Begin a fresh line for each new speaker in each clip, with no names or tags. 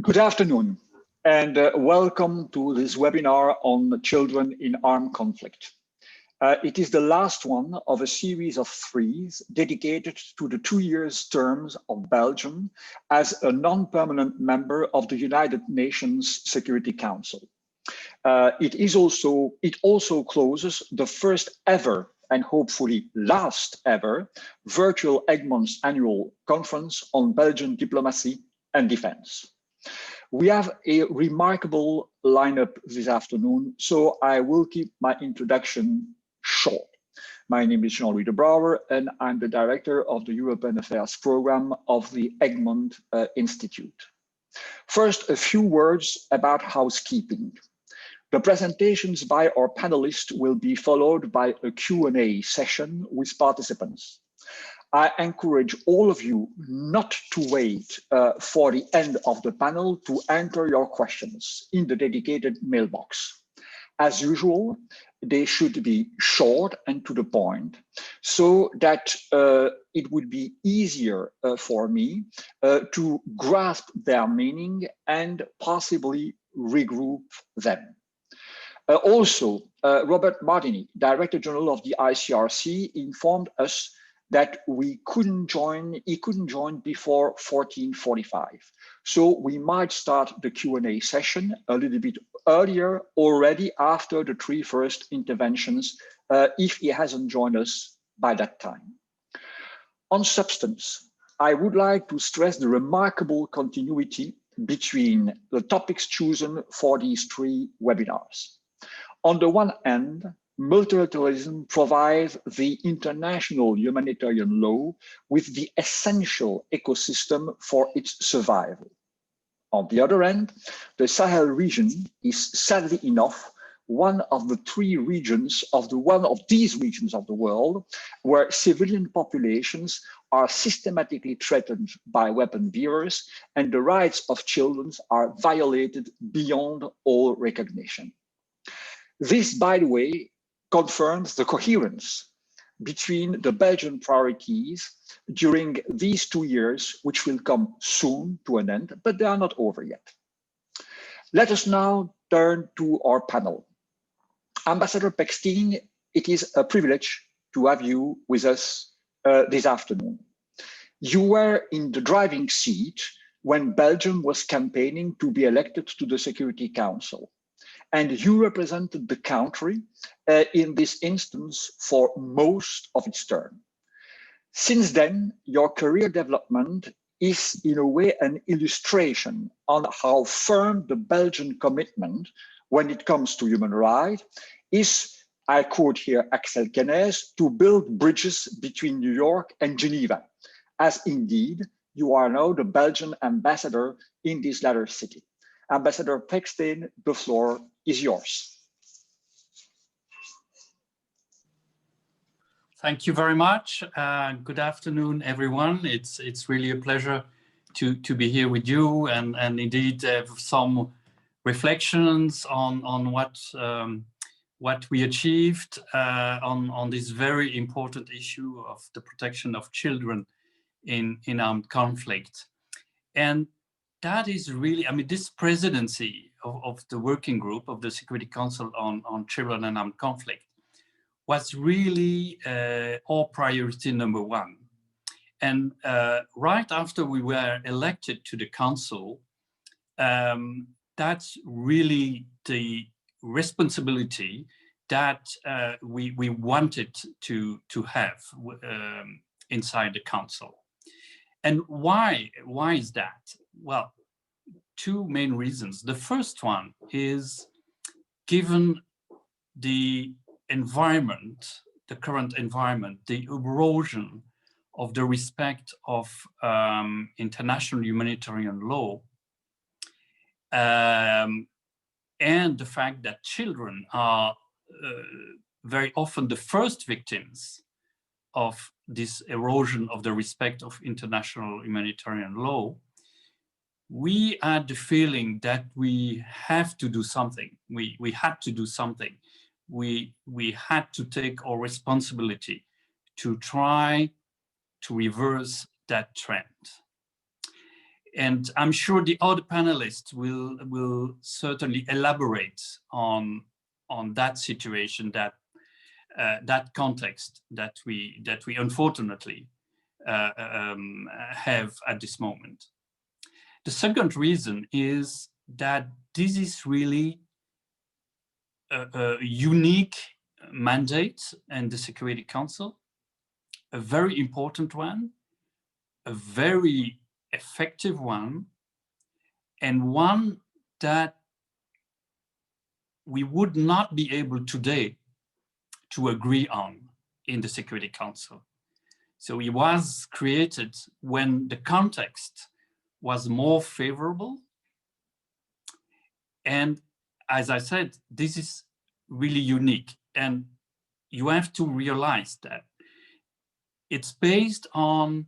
Good afternoon, and welcome to this webinar on children in armed conflict. It is the last one of a series of three dedicated to the 2 years terms of Belgium as a non-permanent member of the United Nations Security Council. It also closes the first ever and hopefully last ever virtual Egmont annual conference on Belgian diplomacy and defense. We have a remarkable lineup this afternoon, so I will keep my introduction short. My name is Jean-Louis de Brouwer, and I'm the director of the European Affairs program of the Egmont Institute. First, a few words about housekeeping. The presentations by our panelists will be followed by a Q&A session with participants. I encourage all of you not to wait for the end of the panel to enter your questions in the dedicated mailbox. As usual, they should be short and to the point so that it would be easier for me to grasp their meaning and possibly regroup them. Also, Robert Martini, Director General of the ICRC, informed us that he couldn't join before 14:45. So we might start the Q&A session a little bit earlier, already after the three first interventions, if he hasn't joined us by that time. On substance, I would like to stress the remarkable continuity between the topics chosen for these three webinars. On the one hand, multilateralism provides the international humanitarian law with the essential ecosystem for its survival. On the other hand, the Sahel region is sadly enough one of the three regions of these regions of the world where civilian populations are systematically threatened by weapon bearers and the rights of children are violated beyond all recognition. This, by the way, confirms the coherence between the Belgian priorities during these 2 years, which will come soon to an end, but they are not over yet. Let us now turn to our panel. Ambassador Paxton, it is a privilege to have you with us this afternoon. You were in the driving seat when Belgium was campaigning to be elected to the Security Council. And you represented the country in this instance for most of its term. Since then, your career development is in a way an illustration on how firm the Belgian commitment when it comes to human rights is, I quote here Axel Kennes, to build bridges between New York and Geneva, as indeed you are now the Belgian ambassador in this latter city. Ambassador Paxton, the floor is yours.
Thank you very much. Good afternoon, everyone. It's really a pleasure to be here with you and indeed have some reflections on what we achieved on this very important issue of the protection of children in armed conflict. And that is really, I mean, this presidency of the working group of the Security Council on Children and Armed Conflict was really our priority number one. And right after we were elected to the council, that's really the responsibility that we wanted to have inside the council. And why is that? Well, two main reasons. The first one is, given the environment, the current environment, the erosion of the respect of international humanitarian law, and the fact that children are very often the first victims of this erosion of the respect of international humanitarian law, we had the feeling that we have to do something. We had to do something. We had to take our responsibility to try to reverse that trend. And I'm sure the other panelists will certainly elaborate on that situation, that context that we unfortunately have at this moment. The second reason is that this is really a unique mandate in the Security Council, a very important one, a very effective one, and one that we would not be able today to agree on in the Security Council. So it was created when the context was more favorable. And as I said, this is really unique. And you have to realize that it's based on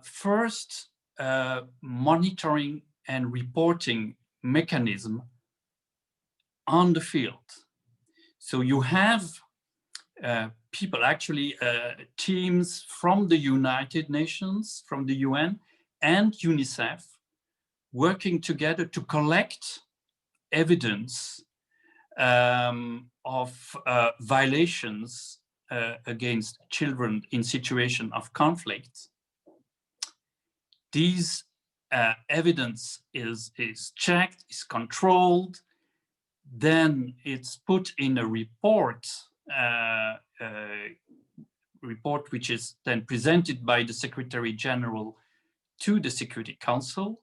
first monitoring and reporting mechanism on the field. So you have people, actually teams from the United Nations, from the UN and UNICEF, working together to collect evidence of violations against children in situation of conflict. These evidence is checked, is controlled, then it's put in a report, report which is then presented by the Secretary General to the Security Council.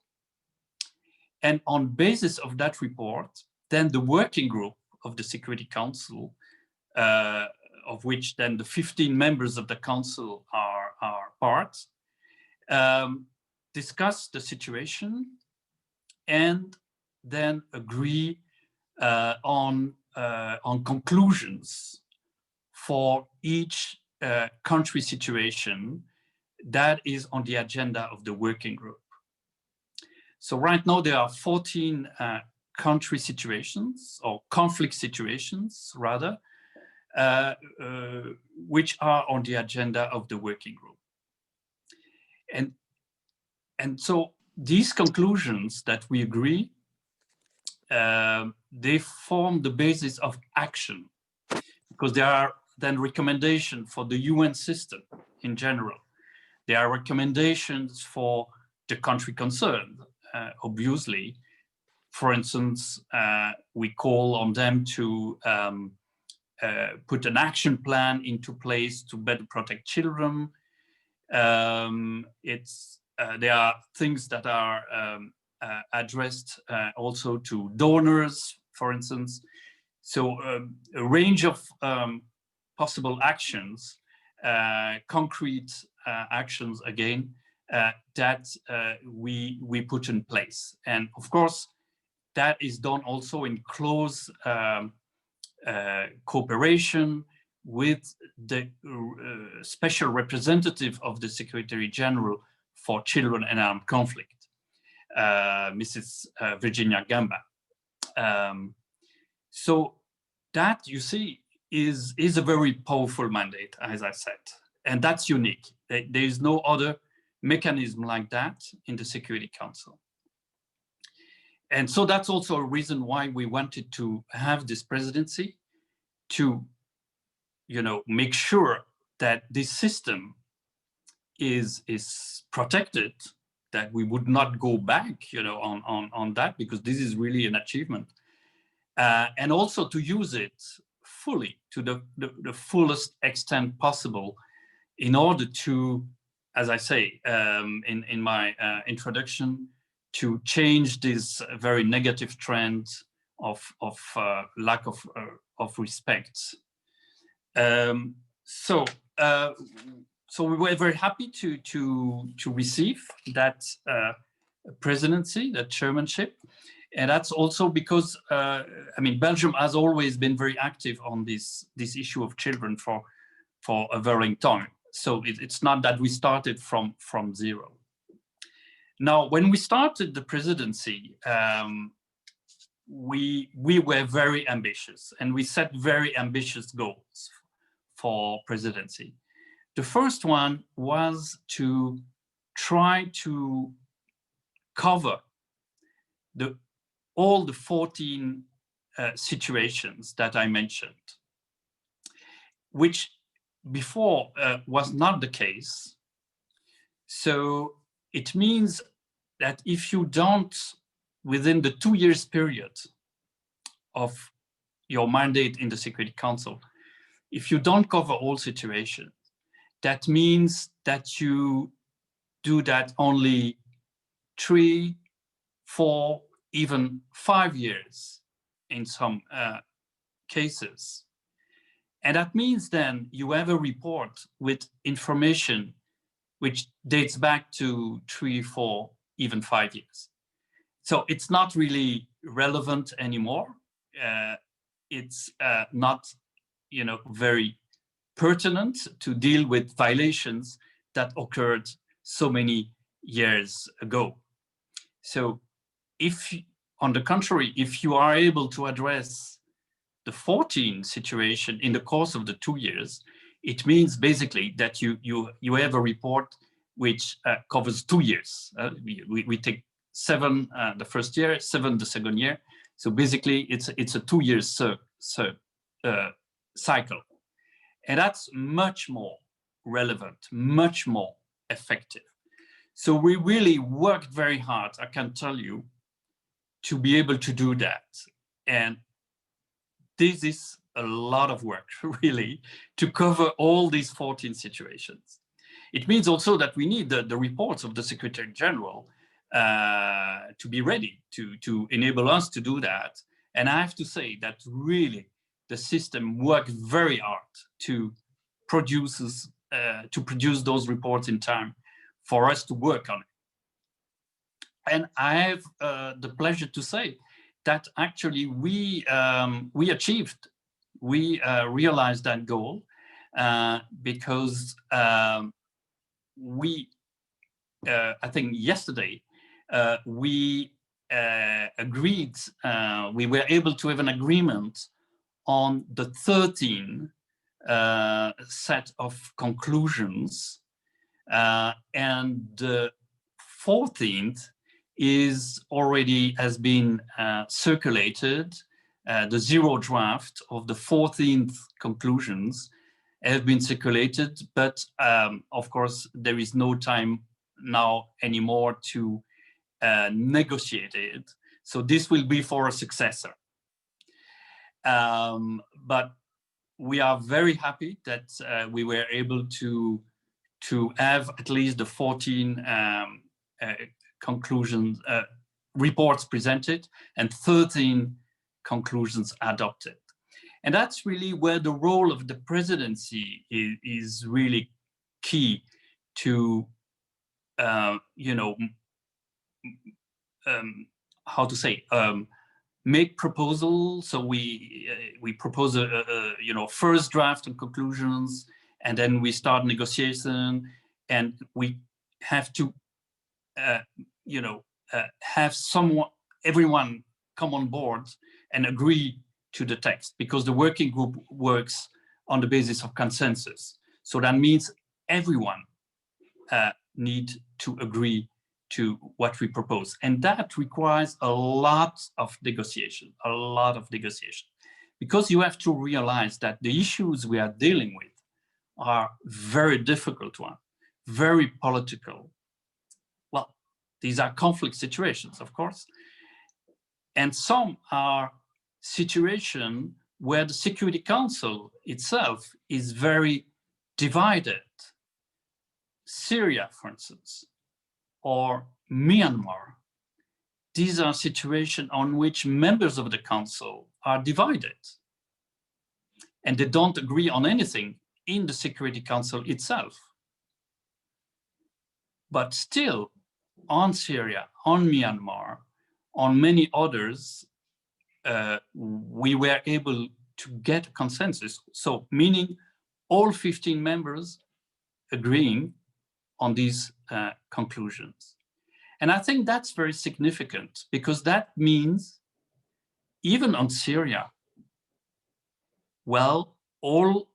And on basis of that report, then the working group of the Security Council, of which then the 15 members of the Council are part, discuss the situation and then agree on conclusions for each country situation that is on the agenda of the working group. So right now there are 14 country situations, or conflict situations rather, which are on the agenda of the working group. And so these conclusions that we agree, they form the basis of action, because there are then recommendations for the UN system in general. There are recommendations for the country concerned, obviously. For instance, we call on them to put an action plan into place to better protect children. There are things that are addressed also to donors, for instance. So a range of possible actions, concrete actions again, that we put in place. And of course, that is done also in close cooperation with the special representative of the Secretary General for Children and Armed Conflict, Mrs. Virginia Gamba. So that, you see, is a very powerful mandate, as I said, and that's unique. There is no other mechanism like that in the Security Council. And so that's also a reason why we wanted to have this presidency, to, you know, make sure that this system is protected, that we would not go back, you know, on that, because this is really an achievement. And also to use it fully, to the fullest extent possible, in order to, as I say in my introduction, to change this very negative trend of lack of respect. So we were very happy to receive that presidency, that chairmanship. And that's also because, I mean, Belgium has always been very active on this issue of children for a very long time. So it's not that we started from zero. Now, when we started the presidency, we were very ambitious, and we set very ambitious goals for presidency. The first one was to try to cover all the 14 situations that I mentioned, which before was not the case. So it means that if you don't, within the 2 years period of your mandate in the Security Council, if you don't cover all situations, that means that you do that only 3, 4, even 5 years in some cases. And that means then you have a report with information which dates back to 3, 4, even 5 years. So it's not really relevant anymore. It's not, very pertinent to deal with violations that occurred so many years ago. So if, on the contrary, if you are able to address the 14 situation in the course of the 2 years, it means basically that you have a report which covers 2 years. We take 7 the first year, 7 the second year. So basically it's a 2 year cycle. And that's much more relevant, much more effective. So we really worked very hard, I can tell you, to be able to do that. And this is a lot of work, really, to cover all these 14 situations. It means also that we need the reports of the Secretary General to be ready to enable us to do that. And I have to say that really the system worked very hard to produce those reports in time for us to work on it. And I have the pleasure to say that actually we realized that goal because I think yesterday we agreed, we were able to have an agreement on the 13 set of conclusions, and the 14th has been circulated. The 0 draft of the 14th conclusions have been circulated, but of course there is no time now anymore to negotiate it. So this will be for a successor. But we are very happy that we were able to have at least the 14 conclusions, reports presented and 13 conclusions adopted. And that's really where the role of the presidency is really key to, how to say, make proposals. So we propose a first draft and conclusions, and then we start negotiation, and we have to have everyone come on board and agree to the text, because the working group works on the basis of consensus. So that means everyone need to agree to what we propose. And that requires a lot of negotiation, because you have to realize that the issues we are dealing with are very difficult ones, very political. Well, these are conflict situations, of course. And some are situations where the Security Council itself is very divided. Syria, for instance, or Myanmar. These are situations on which members of the Council are divided. And they don't agree on anything in the Security Council itself. But still, on Syria, on Myanmar, on many others, we were able to get a consensus. So meaning all 15 members agreeing on these conclusions. And I think that's very significant, because that means even on Syria, well, all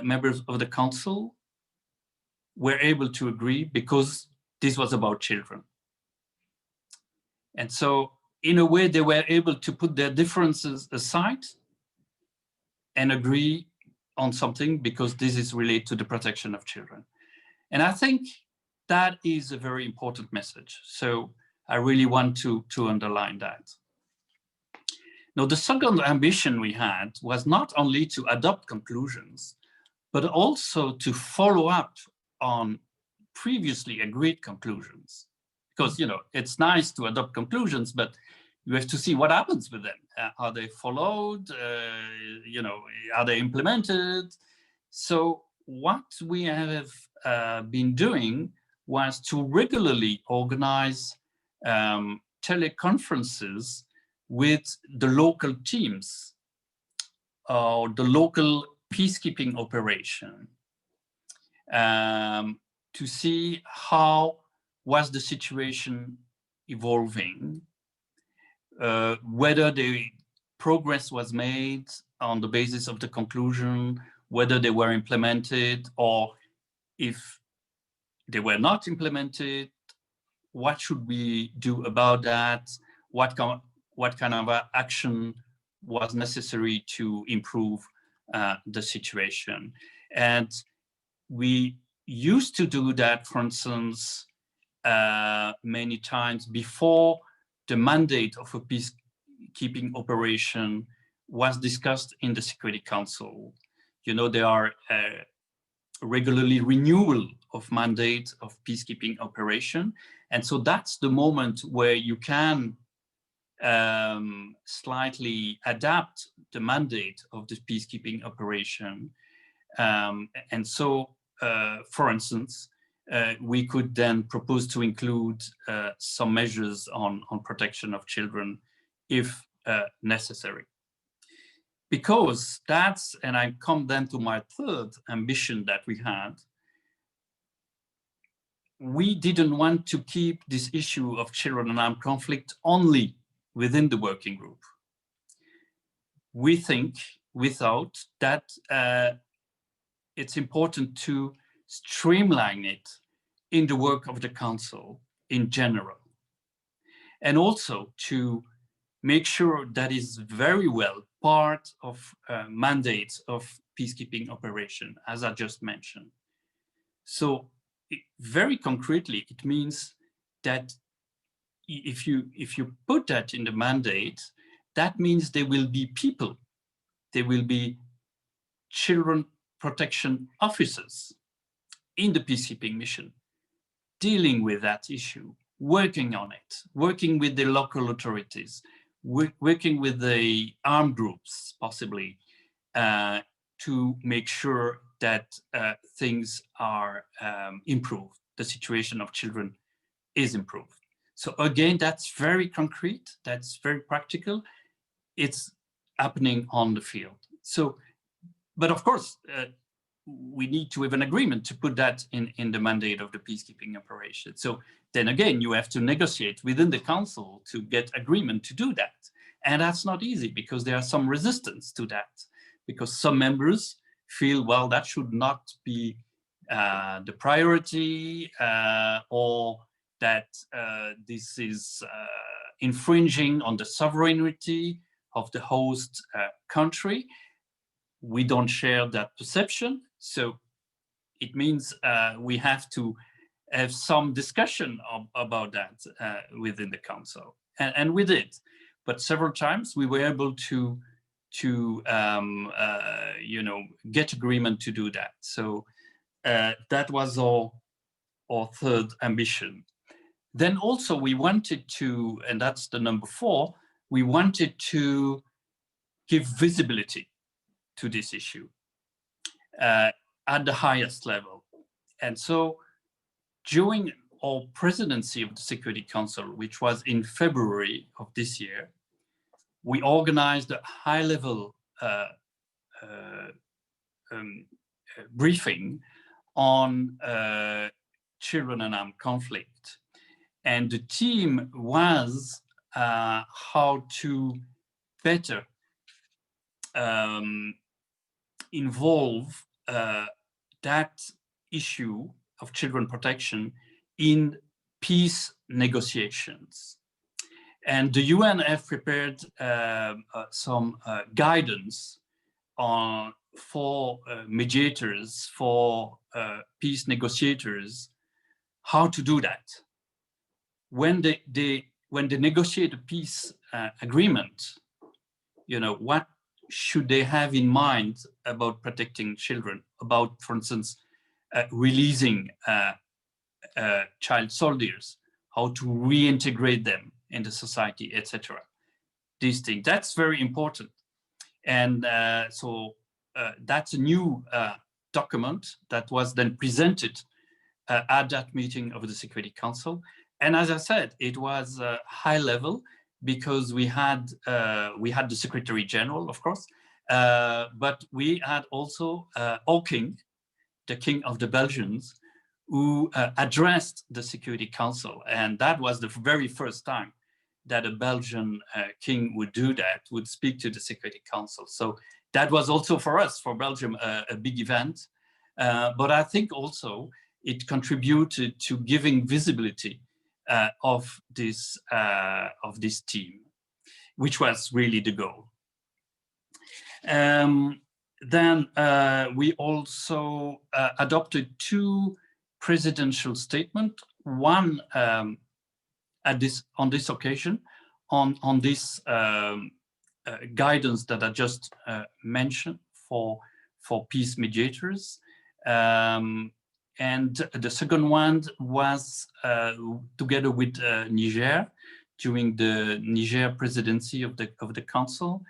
members of the Council were able to agree, because this was about children. And so in a way, they were able to put their differences aside and agree on something, because this is related to the protection of children. And I think that is a very important message. So I really want to underline that. Now, the second ambition we had was not only to adopt conclusions, but also to follow up on previously agreed conclusions. Because, you know, it's nice to adopt conclusions, but you have to see what happens with them. Are they followed? You know, are they implemented? So what we have been doing was to regularly organize teleconferences with the local teams or the local peacekeeping operation to see how was the situation evolving, whether the progress was made on the basis of the conclusion, whether they were implemented, or if they were not implemented, what should we do about that? What kind of action was necessary to improve the situation? And we used to do that, for instance, many times before the mandate of a peacekeeping operation was discussed in the Security Council. You know, there are regularly renewal of mandate of peacekeeping operation. And so that's the moment where you can slightly adapt the mandate of the peacekeeping operation. And so, for instance, we could then propose to include some measures on protection of children if necessary. Because that's, and I come then to my third ambition that we had, we didn't want to keep this issue of children in armed conflict only within the working group. We think, we thought that it's important to streamline it in the work of the Council in general, and also to make sure that is very well part of mandates of peacekeeping operation, as I just mentioned. So very concretely, it means that if you put that in the mandate, that means there will be people, there will be children protection officers in the peacekeeping mission dealing with that issue, working on it, working with the local authorities, working with the armed groups, possibly, to make sure that things are improved, the situation of children is improved. So again, that's very concrete, that's very practical, it's happening on the field. So, but of course, we need to have an agreement to put that in the mandate of the peacekeeping operation. So then again, you have to negotiate within the Council to get agreement to do that. And that's not easy, because there are some resistance to that, because some members feel, well, that should not be the priority, or that this is infringing on the sovereignty of the host country. We don't share that perception. So it means we have to have some discussion about that within the Council. And we did. But several times we were able to you know, get agreement to do that. So that was our third ambition. Then also we wanted to, and that's the number 4, we wanted to give visibility to this issue at the highest level. And so during our presidency of the Security Council, which was in February of this year, we organized a high-level briefing on children in armed conflict. And the theme was how to better involve that issue of children protection in peace negotiations. And the UN have prepared some guidance for mediators, for peace negotiators, how to do that. When they negotiate a peace agreement, you know, what should they have in mind about protecting children, about, for instance, releasing child soldiers, how to reintegrate them in the society, etc. These things, that's very important. And so that's a new document that was then presented at that meeting of the Security Council. And as I said, it was high level because we had the Secretary General, of course, but we had also our king, the King of the Belgians, who addressed the Security Council. And that was the very first time that a Belgian king would do that, would speak to the Security Council. So that was also for us, for Belgium, a big event. But I think also it contributed to giving visibility of this team, which was really the goal. Then we also adopted 2 presidential statements. One on this occasion, on this guidance that I just mentioned for peace mediators. And the second one was together with Niger during the Niger presidency of the council,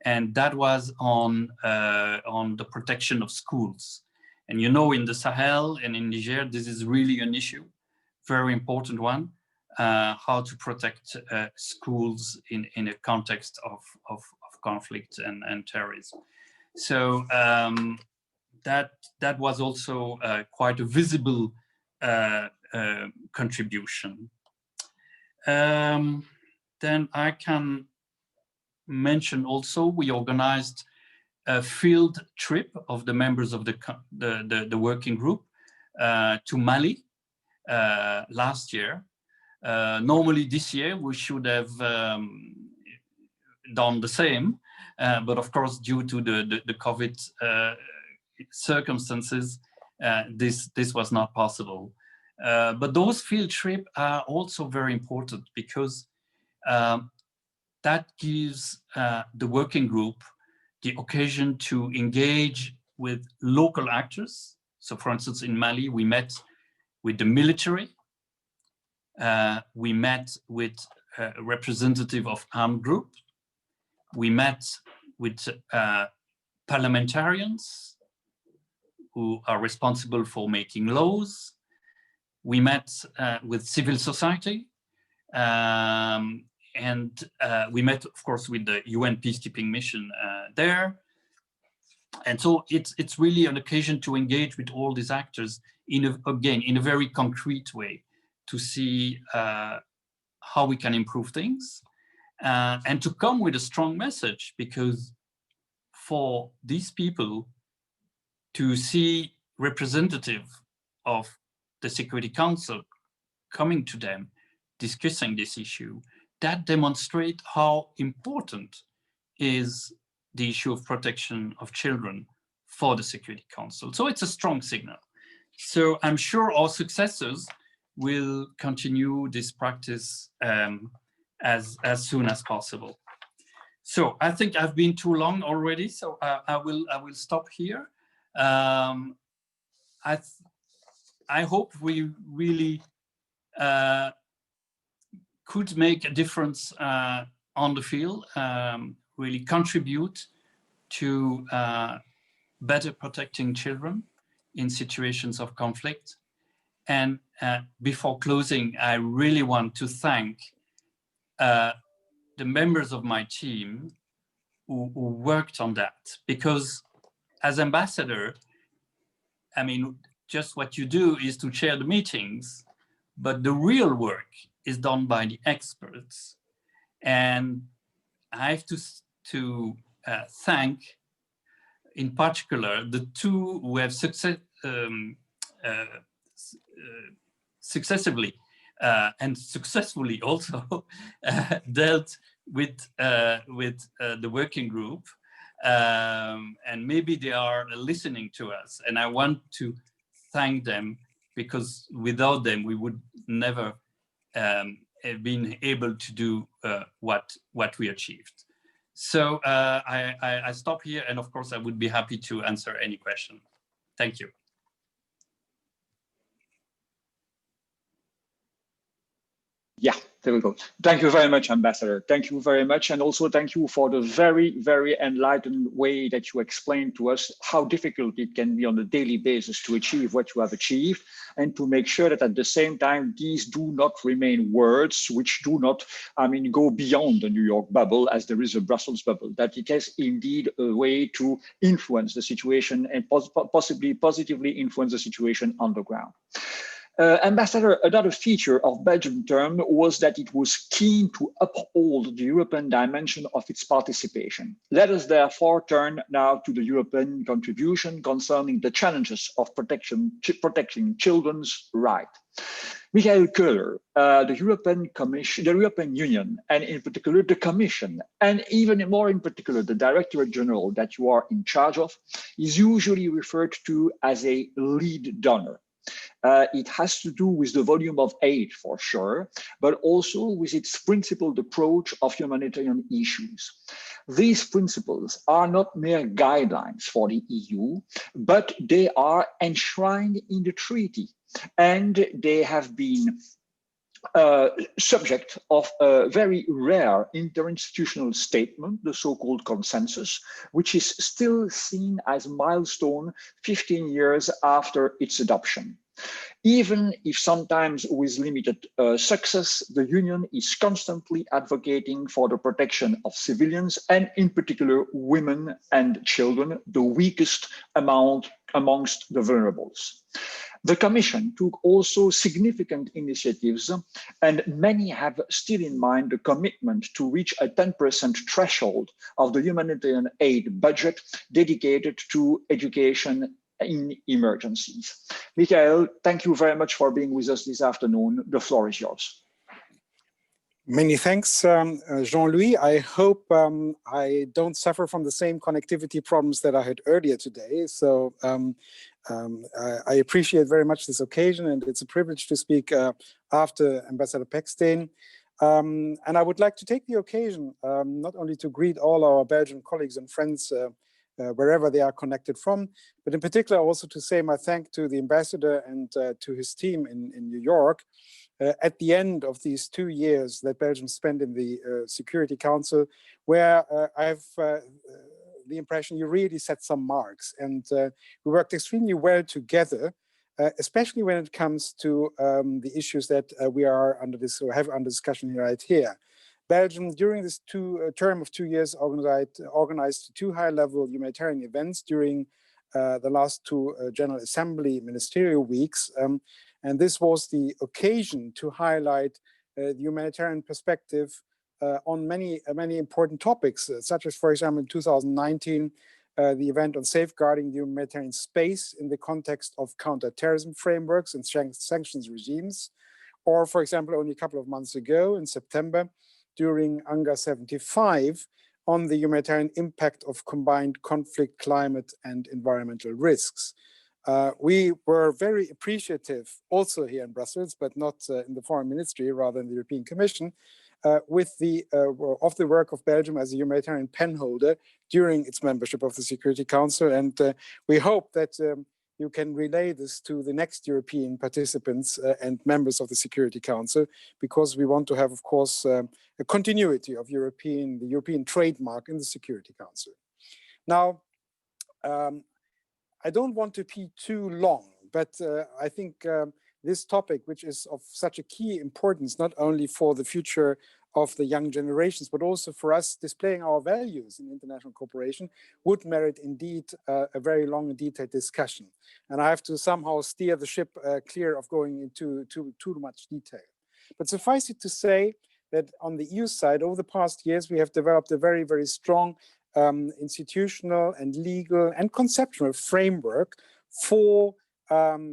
and that was on the protection of schools. And you know, in the Sahel and in Niger, this is really an issue, very important one, how to protect schools in a context of conflict and terrorism. So that was also quite a visible contribution. Then I can mention also we organized a field trip of the members of the working group to Mali last year. Normally this year we should have done the same, but of course due to the COVID circumstances, this was not possible. But those field trips are also very important because that gives the working group the occasion to engage with local actors. So for instance, in Mali, we met with the military, we met with a representative of armed groups, we met with parliamentarians who are responsible for making laws, we met with civil society, and we met, of course, with the UN peacekeeping mission there. And so it's really an occasion to engage with all these actors in a very concrete way to see how we can improve things and to come with a strong message, because for these people to see representative of the Security Council coming to them, discussing this issue, that demonstrates how important is the issue of protection of children for the Security Council. So it's a strong signal. So I'm sure our successors will continue this practice as soon as possible. So I think I've been too long already, so I will stop here. I hope we really could make a difference on the field, really contribute to better protecting children in situations of conflict. And before closing, I really want to thank the members of my team who worked on that, because as ambassador, I mean, just what you do is to chair the meetings, but the real work is done by the experts. And I have to thank, in particular, the 2 who have successively and successfully also dealt with the working group. And maybe they are listening to us. And I want to thank them, because without them, we would never have been able to do what we achieved. So I stop here, and of course, I would be happy to answer any question. Thank you.
Yeah, there we go. Thank you very much, Ambassador. Thank you very much. And also thank you for the very, very enlightened way that you explained to us how difficult it can be on a daily basis to achieve what you have achieved, and to make sure that at the same time, these do not remain words which do not, go beyond the New York bubble, as there is a Brussels bubble, that it has indeed a way to influence the situation and possibly positively influence the situation on the ground. Ambassador, another feature of Belgian term was that it was keen to uphold the European dimension of its participation. Let us therefore turn now to the European contribution concerning the challenges of protecting children's rights. Michael Köhler, the European Commission, the European Union, and in particular the Commission, and even more in particular the Directorate General that you are in charge of, is usually referred to as a lead donor. It has to do with the volume of aid for sure, but also with its principled approach of humanitarian issues. These principles are not mere guidelines for the EU, but they are enshrined in the treaty, and they have been subject of a very rare interinstitutional statement, the so-called consensus, which is still seen as a milestone 15 years after its adoption. Even if sometimes with limited success, the Union is constantly advocating for the protection of civilians, and in particular women and children, the weakest amongst the vulnerables. The Commission took also significant initiatives, and many have still in mind the commitment to reach a 10% threshold of the humanitarian aid budget dedicated to education in emergencies. Michael, thank you very much for being with us this afternoon. The floor is yours.
Many thanks, Jean-Louis. I hope I don't suffer from the same connectivity problems that I had earlier today. So I appreciate very much this occasion, and it's a privilege to speak after Ambassador Paxton. And I would like to take the occasion not only to greet all our Belgian colleagues and friends wherever they are connected from, but in particular also to say my thanks to the ambassador and to his team in New York. At the end of these 2 years that Belgium spent in the Security Council, where I have the impression you really set some marks, and we worked extremely well together, especially when it comes to the issues that we are under discussion right here. Belgium, during this term of 2 years, organized 2 high-level humanitarian events during the last 2 General Assembly ministerial weeks. And this was the occasion to highlight the humanitarian perspective on many important topics, such as, for example, in 2019, the event on safeguarding the humanitarian space in the context of counter-terrorism frameworks and sanctions regimes. Or, for example, only a couple of months ago in September, during UNGA 75, on the humanitarian impact of combined conflict, climate, and environmental risks. We were very appreciative also here in Brussels, but not in the Foreign Ministry, rather in the European Commission, with of the work of Belgium as a humanitarian penholder during its membership of the Security Council. And we hope that you can relay this to the next European participants and members of the Security Council, because we want to have, of course, a continuity of the European trademark in the Security Council. Now, I don't want to be too long, but I think this topic, which is of such a key importance, not only for the future of the young generations, but also for us displaying our values in international cooperation, would merit indeed a very long and detailed discussion. And I have to somehow steer the ship clear of going into too much detail. But suffice it to say that on the EU side, over the past years, we have developed a very, very strong institutional and legal and conceptual framework for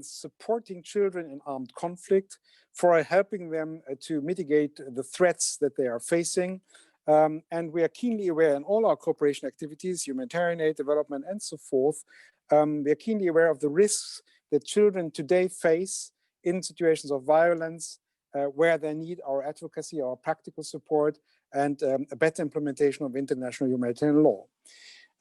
supporting children in armed conflict, for helping them to mitigate the threats that they are facing. And we are keenly aware in all our cooperation activities, humanitarian aid, development, and so forth, we are keenly aware of the risks that children today face in situations of violence, where they need our advocacy, our practical support, and a better implementation of international humanitarian law.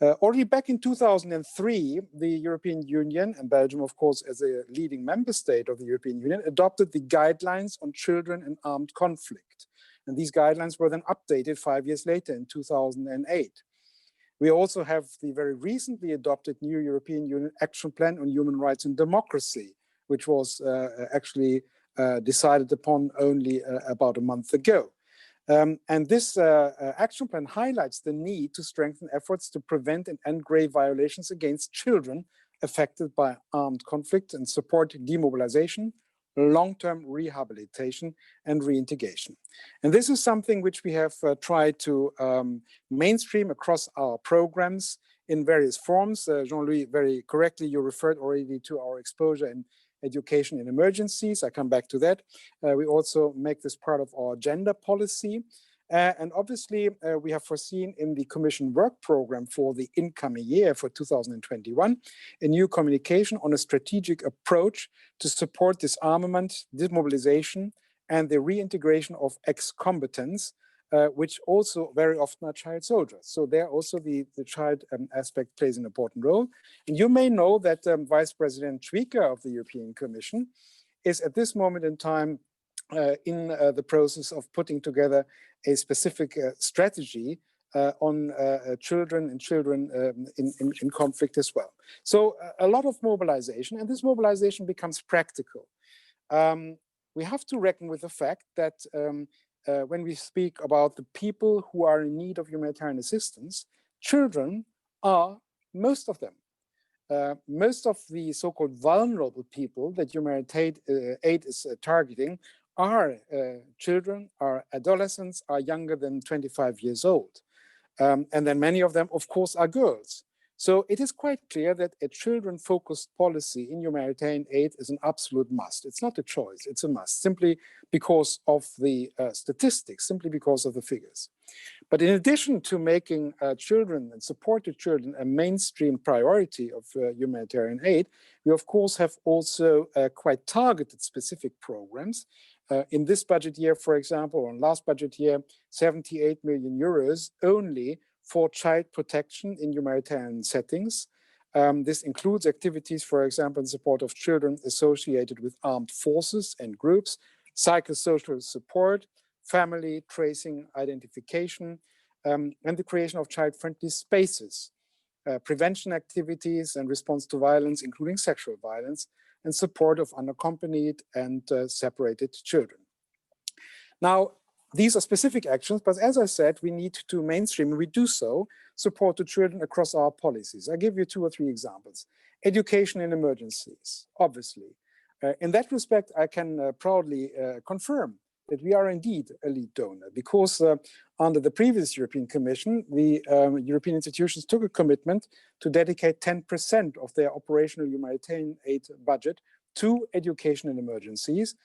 Already back in 2003, the European Union, and Belgium, of course, as a leading member state of the European Union, adopted the guidelines on children in armed conflict. And these guidelines were then updated 5 years later in 2008. We also have the very recently adopted new European Union Action Plan on Human Rights and Democracy, which was actually decided upon only about a month ago. And this action plan highlights the need to strengthen efforts to prevent and end grave violations against children affected by armed conflict and support demobilization, long-term rehabilitation, and reintegration. And this is something which we have tried to mainstream across our programs in various forms. Jean-Louis, very correctly, you referred already to our exposure in education in emergencies. I come back to that. We also make this part of our gender policy. And obviously, we have foreseen in the Commission work program for the incoming year for 2021, a new communication on a strategic approach to support disarmament, demobilization, and the reintegration of ex-combatants, which also very often are child soldiers. So there also the child aspect plays an important role. And you may know that Vice President Schwieker of the European Commission is at this moment in time in the process of putting together a specific strategy on children in conflict as well. So a lot of mobilization, and this mobilization becomes practical. We have to reckon with the fact that when we speak about the people who are in need of humanitarian assistance, children are most of them. Most of the so-called vulnerable people that humanitarian aid is targeting are children, are adolescents, are younger than 25 years old. And then many of them, of course, are girls. So it is quite clear that a children-focused policy in humanitarian aid is an absolute must. It's not a choice, it's a must, simply because of the statistics, simply because of the figures. But in addition to making children and support to children a mainstream priority of humanitarian aid, we of course have also quite targeted specific programs. In this budget year, for example, or last budget year, 78 million euros only for child protection in humanitarian settings. This includes activities, for example, in support of children associated with armed forces and groups, psychosocial support, family tracing identification, and the creation of child-friendly spaces, prevention activities and response to violence, including sexual violence, and support of unaccompanied and separated children. Now, these are specific actions, but as I said, we need to mainstream, and we do so, support to children across our policies. I'll give you 2 or 3 examples. Education in emergencies, obviously. In that respect, I can proudly confirm that we are indeed a lead donor, because under the previous European Commission, the European institutions took a commitment to dedicate 10% of their operational humanitarian aid budget to education in emergencies.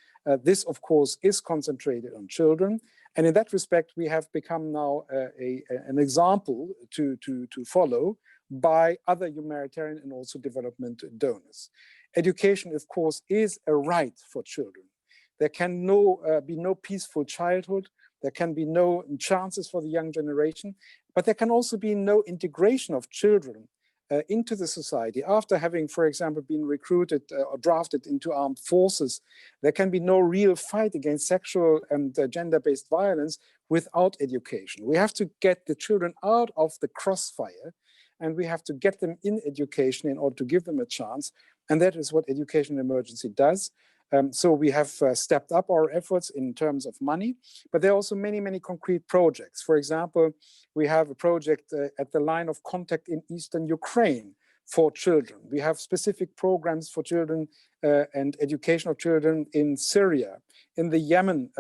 This, of course, is concentrated on children. And in that respect, we have become now an example to follow by other humanitarian and also development donors. Education, of course, is a right for children. There can be no peaceful childhood. There can be no chances for the young generation, but there can also be no integration of children into the society after having, for example, been recruited or drafted into armed forces. There can be no real fight against sexual and gender-based violence without education. We have to get the children out of the crossfire, and we have to get them in education in order to give them a chance. And that is what Education in Emergency does. So we have stepped up our efforts in terms of money, but there are also many, many concrete projects. For example, we have a project at the line of contact in Eastern Ukraine for children. We have specific programs for children and education of children in Syria, in the Yemen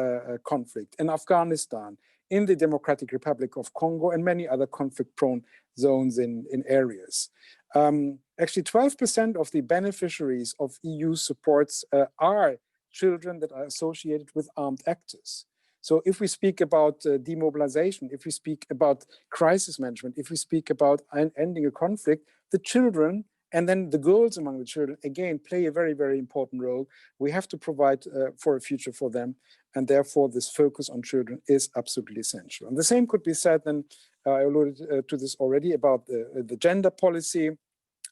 conflict, in Afghanistan, in the Democratic Republic of Congo, and many other conflict-prone zones in areas. Actually, 12% of the beneficiaries of EU supports are children that are associated with armed actors. So if we speak about demobilization, if we speak about crisis management, if we speak about ending a conflict, the children and then the girls among the children, again, play a very, very important role. We have to provide for a future for them. And therefore, this focus on children is absolutely essential. And the same could be said, and I alluded to this already, about the gender policy,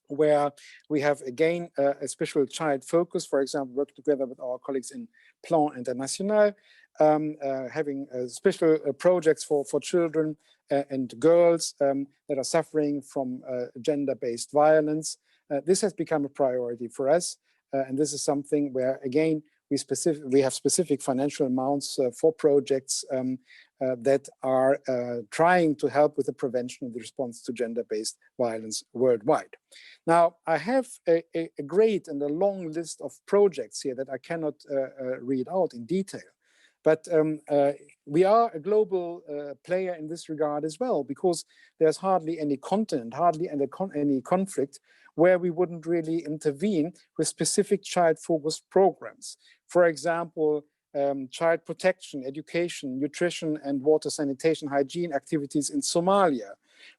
where we have, again, a special child focus, for example, work together with our colleagues in Plan International, having special projects for children and girls that are suffering from gender-based violence. This has become a priority for us, and this is something where, again, we have specific financial amounts for projects that are trying to help with the prevention and the response to gender-based violence worldwide. Now, I have a great and a long list of projects here that I cannot read out in detail. But we are a global player in this regard as well, because there's hardly any continent, hardly any conflict where we wouldn't really intervene with specific child-focused programs. For example, child protection, education, nutrition, and water sanitation hygiene activities in Somalia.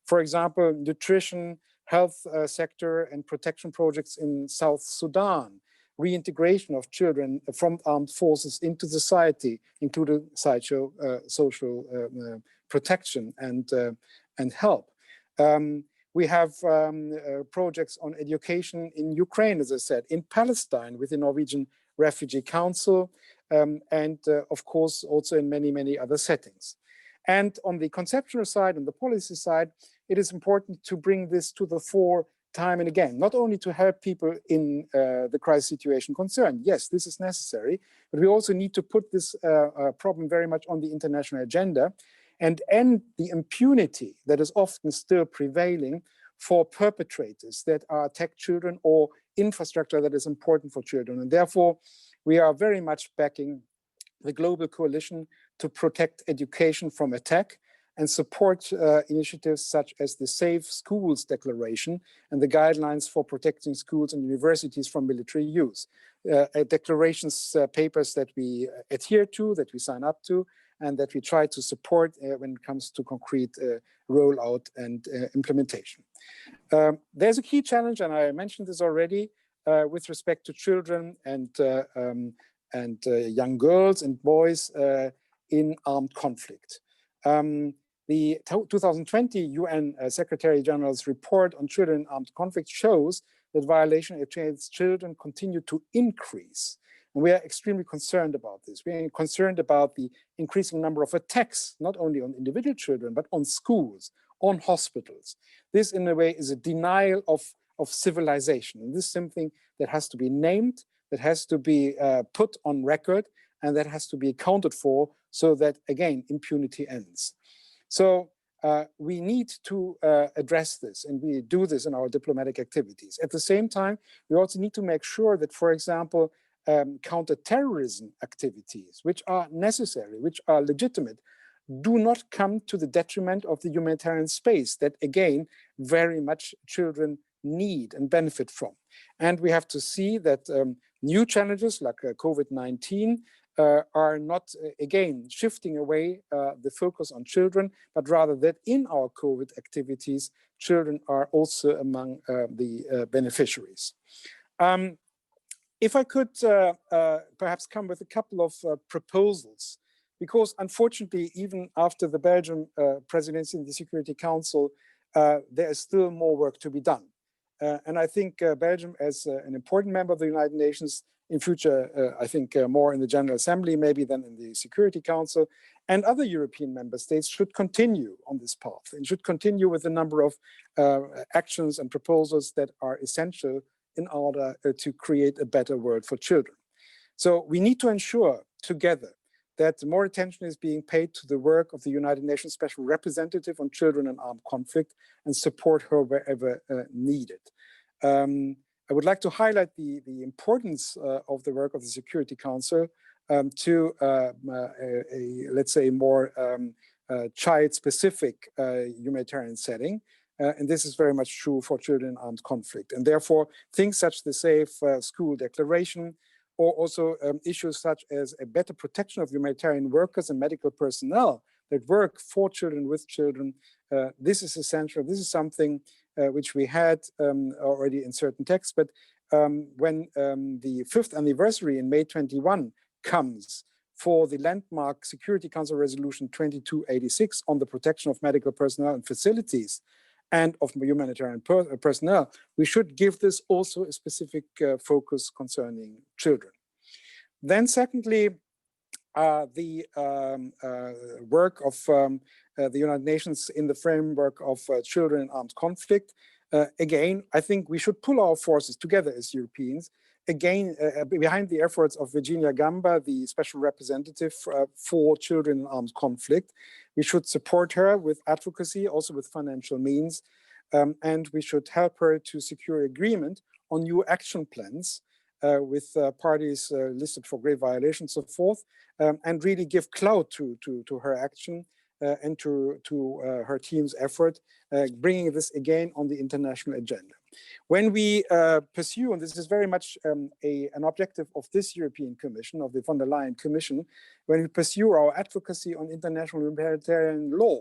For example, nutrition, health sector, and protection projects in South Sudan. Reintegration of children from armed forces into society, including social protection and help. We have projects on education in Ukraine, as I said, in Palestine with the Norwegian Refugee Council, and of course also in many, many other settings. And on the conceptual side and the policy side, it is important to bring this to the fore time and again, not only to help people in the crisis situation concerned. Yes, this is necessary, but we also need to put this problem very much on the international agenda and end the impunity that is often still prevailing for perpetrators that attack children or infrastructure that is important for children. And therefore, we are very much backing the global coalition to protect education from attack and support initiatives such as the Safe Schools Declaration and the guidelines for protecting schools and universities from military use. Declarations, papers that we adhere to, that we sign up to, and that we try to support when it comes to concrete rollout and implementation. There's a key challenge, and I mentioned this already, with respect to children and young girls and boys in armed conflict. The 2020 UN Secretary General's report on children in armed conflict shows that violation against children continue to increase. And we are extremely concerned about this. We are concerned about the increasing number of attacks, not only on individual children, but on schools, on hospitals. This, in a way, is a denial of civilization. And this is something that has to be named, that has to be put on record, and that has to be accounted for so that, again, impunity ends. So we need to address this, and we do this in our diplomatic activities. At the same time, we also need to make sure that, for example, counter-terrorism activities, which are necessary, which are legitimate, do not come to the detriment of the humanitarian space that, again, very much children need and benefit from. And we have to see that new challenges like COVID-19 are not, again, shifting away the focus on children, but rather that in our COVID activities, children are also among the beneficiaries. If I could perhaps come with a couple of proposals, because unfortunately, even after the Belgian presidency in the Security Council, there is still more work to be done. And I think Belgium, as an important member of the United Nations, in future, I think more in the General Assembly maybe than in the Security Council, and other European member states should continue on this path and should continue with a number of actions and proposals that are essential in order to create a better world for children. So we need to ensure together that more attention is being paid to the work of the United Nations Special Representative on Children in Armed Conflict and support her wherever needed. I would like to highlight the importance of the work of the Security Council to let's say, more child-specific humanitarian setting. and this is very much true for children in armed conflict. And therefore, things such as the Safe School Declaration, or also issues such as a better protection of humanitarian workers and medical personnel that work for children, with children, this is essential. This is something which we had already in certain texts, but when the 5th anniversary in May 21 comes for the landmark Security Council Resolution 2286 on the protection of medical personnel and facilities and of humanitarian personnel, we should give this also a specific focus concerning children. Then secondly, the work of the United Nations in the framework of children in armed conflict. Again, I think we should pull our forces together as Europeans, again, behind the efforts of Virginia Gamba, the special representative for children in armed conflict. We should support her with advocacy, also with financial means, and we should help her to secure agreement on new action plans with parties listed for grave violations and so forth, and really give clout to her action and to her team's effort, bringing this again on the international agenda. When we pursue, and this is very much an objective of this European Commission, of the von der Leyen Commission, when we pursue our advocacy on international humanitarian law,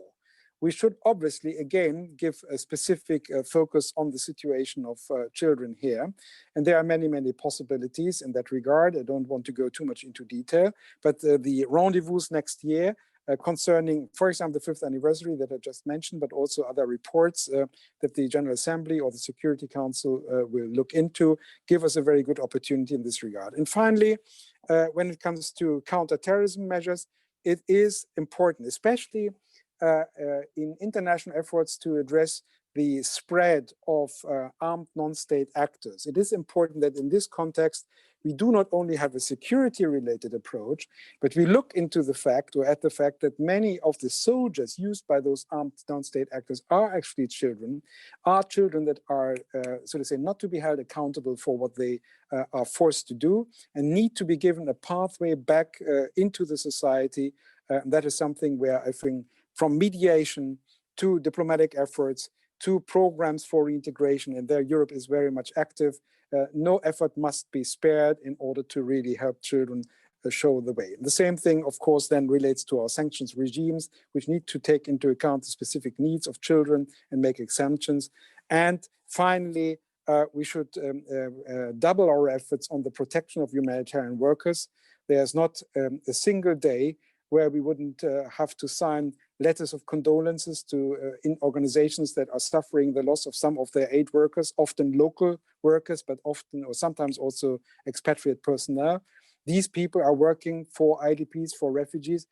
we should obviously, again, give a specific focus on the situation of children here. And there are many, many possibilities in that regard. I don't want to go too much into detail, but the rendezvous next year concerning, for example, the 5th anniversary that I just mentioned, but also other reports that the General Assembly or the Security Council will look into, give us a very good opportunity in this regard. And finally, when it comes to counterterrorism measures, it is important, especially in international efforts to address the spread of armed non-state actors. It is important that in this context, we do not only have a security-related approach, but we look into the fact, or at the fact, that many of the soldiers used by those armed non-state actors are actually children that are, so to say, not to be held accountable for what they are forced to do, and need to be given a pathway back into the society. That is something where I think from mediation to diplomatic efforts to programs for reintegration, and there Europe is very much active. No effort must be spared in order to really help children show the way. The same thing, of course, then relates to our sanctions regimes, which need to take into account the specific needs of children and make exemptions. And finally, we should double our efforts on the protection of humanitarian workers. There's not a single day where we wouldn't have to sign letters of condolences to in organizations that are suffering the loss of some of their aid workers, often local workers, but often or sometimes also expatriate personnel. These people are working for IDPs, for refugees,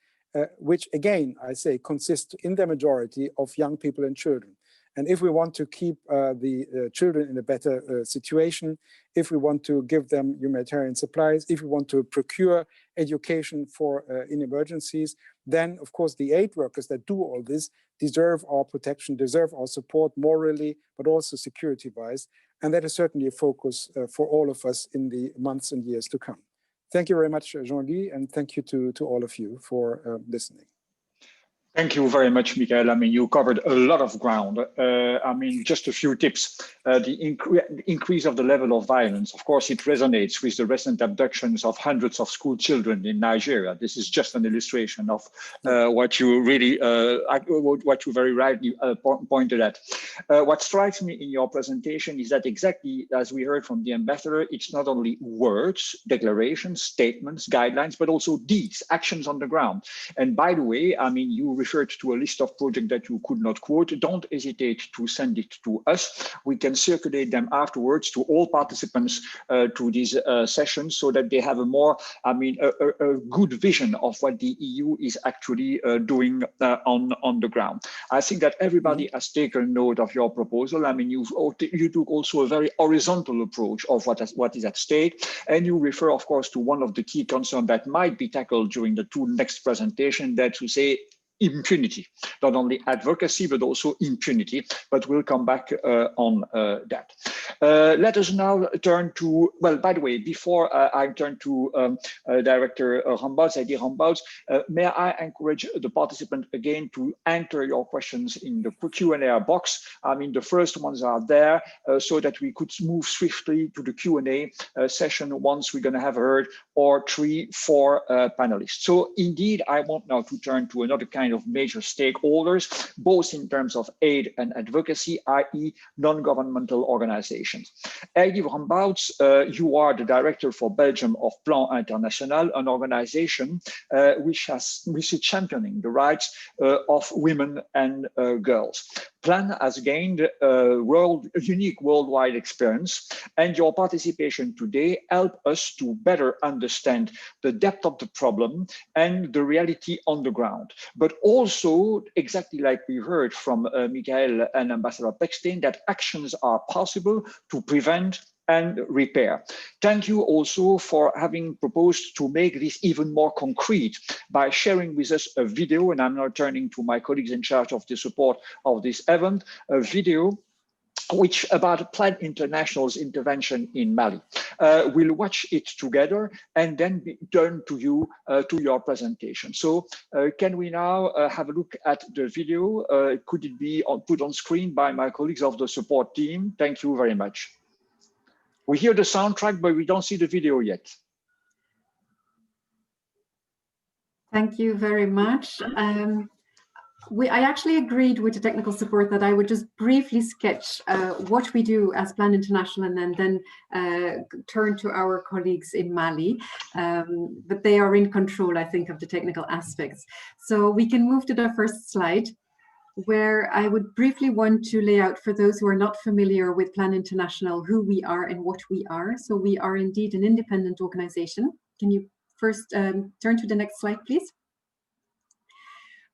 which again, I say, consist in their majority of young people and children. And if we want to keep the children in a better situation, if we want to give them humanitarian supplies, if we want to procure education for in emergencies, then of course the aid workers that do all this deserve our protection, deserve our support morally, but also security-wise. And that is certainly a focus for all of us in the months and years to come. Thank you very much, Jean-Louis, and thank you to all of you for listening.
Thank you very much, Michael. I mean, you covered a lot of ground. I mean, just a few tips. The increase of the level of violence, of course, it resonates with the recent abductions of hundreds of school children in Nigeria. This is just an illustration of what you really, what you very rightly pointed at. What strikes me in your presentation is that exactly as we heard from the ambassador, it's not only words, declarations, statements, guidelines, but also deeds, actions on the ground. And by the way, I mean, you referred to a list of projects that you could not quote. Don't hesitate to send it to us. We can circulate them afterwards to all participants to these sessions so that they have a more, I mean, a good vision of what the EU is actually doing on the ground. I think that everybody has taken note of your proposal. I mean, you took also a very horizontal approach of what is at stake. And you refer, of course, to one of the key concerns that might be tackled during the two next presentations, that to say, impunity, not only advocacy, but also impunity. But we'll come back on that. Let us now turn to, well, by the way, before I turn to Director Rambaud, Heidi Rambaud, may I encourage the participant again to enter your questions in the Q&A box. I mean, the first ones are there so that we could move swiftly to the Q&A session once we're going to have heard our 3-4 panelists. So indeed, I want now to turn to another kind of major stakeholders, both in terms of aid and advocacy, i.e. non-governmental organizations. Heidi Rambaud, you are the director for Belgium of Plan International, an organization which is championing the rights of women and girls. Plan has gained a unique worldwide experience, and your participation today help us to better understand the depth of the problem and the reality on the ground. But also, exactly like we heard from Michael and Ambassador Paxton, that actions are possible to prevent and repair. Thank you also for having proposed to make this even more concrete by sharing with us a video, and I'm now turning to my colleagues in charge of the support of this event, a video which about Plan International's intervention in Mali. We'll watch it together and then turn to you, to your presentation. So can we now have a look at the video? Could it be put on screen by my colleagues of the support team? Thank you very much. We hear the soundtrack, but we don't see the video yet.
Thank you very much. I actually agreed with the technical support that I would just briefly sketch what we do as Plan International and then turn to our colleagues in Mali. But they are in control, I think, of the technical aspects. So we can move to the first slide, where I would briefly want to lay out for those who are not familiar with Plan International who we are and what we are. So we are indeed an independent organization. Can you first turn to the next slide, please?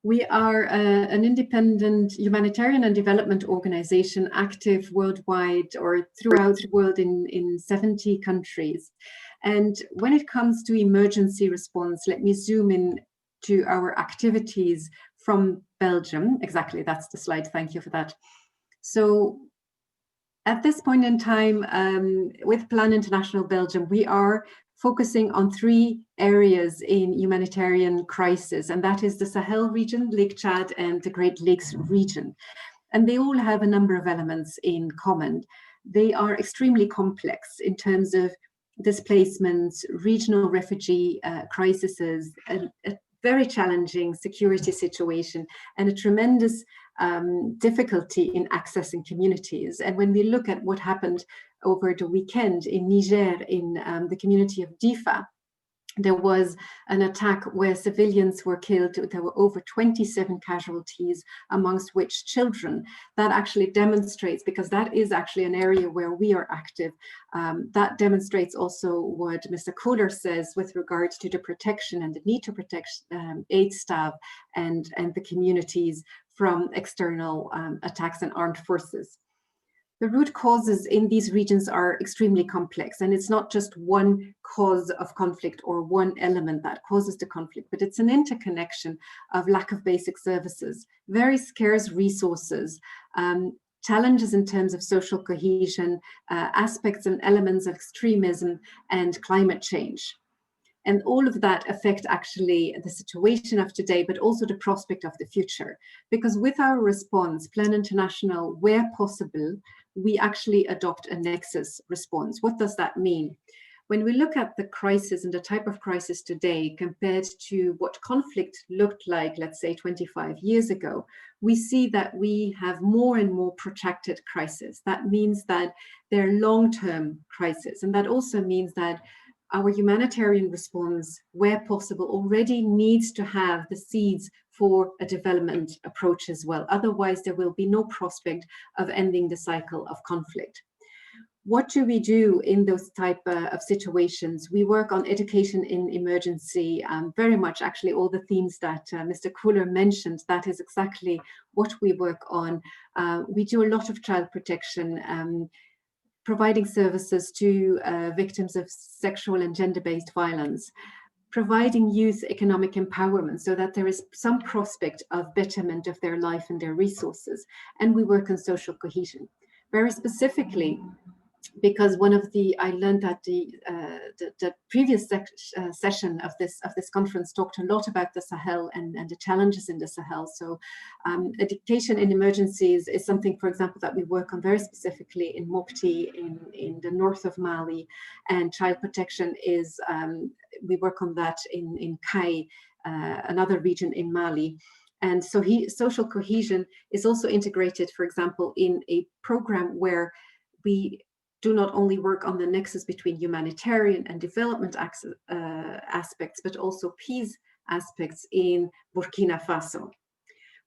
We are an independent humanitarian and development organization active worldwide or throughout the world in 70 countries. And when it comes to emergency response, let me zoom in to our activities from Belgium. Exactly, that's the slide. Thank you for that. So at this point in time, with Plan International Belgium, we are focusing on 3 areas in humanitarian crisis, and that is the Sahel region, Lake Chad, and the Great Lakes region. And they all have a number of elements in common. They are extremely complex in terms of displacements, regional refugee crises, a very challenging security situation, and a tremendous difficulty in accessing communities. And when we look at what happened over the weekend in Niger, in the community of Difa, there was an attack where civilians were killed. There were over 27 casualties, amongst which children. That actually demonstrates, because that is actually an area where we are active, that demonstrates also what Mr. Kohler says with regard to the protection and the need to protect aid staff and the communities from external attacks and armed forces. The root causes in these regions are extremely complex, and it's not just one cause of conflict or one element that causes the conflict, but it's an interconnection of lack of basic services, very scarce resources, challenges in terms of social cohesion, aspects and elements of extremism and climate change. And all of that affect actually the situation of today, but also the prospect of the future. Because with our response, Plan International, where possible, we actually adopt a Nexus response. What does that mean? When we look at the crisis and the type of crisis today compared to what conflict looked like, let's say 25 years ago, we see that we have more and more protracted crises. That means that they're long-term crises. And that also means that our humanitarian response, where possible, already needs to have the seeds for a development approach as well. Otherwise, there will be no prospect of ending the cycle of conflict. What do we do in those type of situations? We work on education in emergency, very much actually all the themes that Mr. Kohler mentioned. That is exactly what we work on. We do a lot of child protection, providing services to victims of sexual and gender-based violence. providing youth economic empowerment so that there is some prospect of betterment of their life and their resources. And we work on social cohesion. Very specifically, because one of the, I learned that the previous session of this conference talked a lot about the Sahel and the challenges in the Sahel. So education in emergencies is something, for example, that we work on very specifically in Mopti in the north of Mali, and child protection is, we work on that in Kai, another region in Mali. And so social cohesion is also integrated, for example, in a program where we do not only work on the nexus between humanitarian and development aspects, but also peace aspects in Burkina Faso.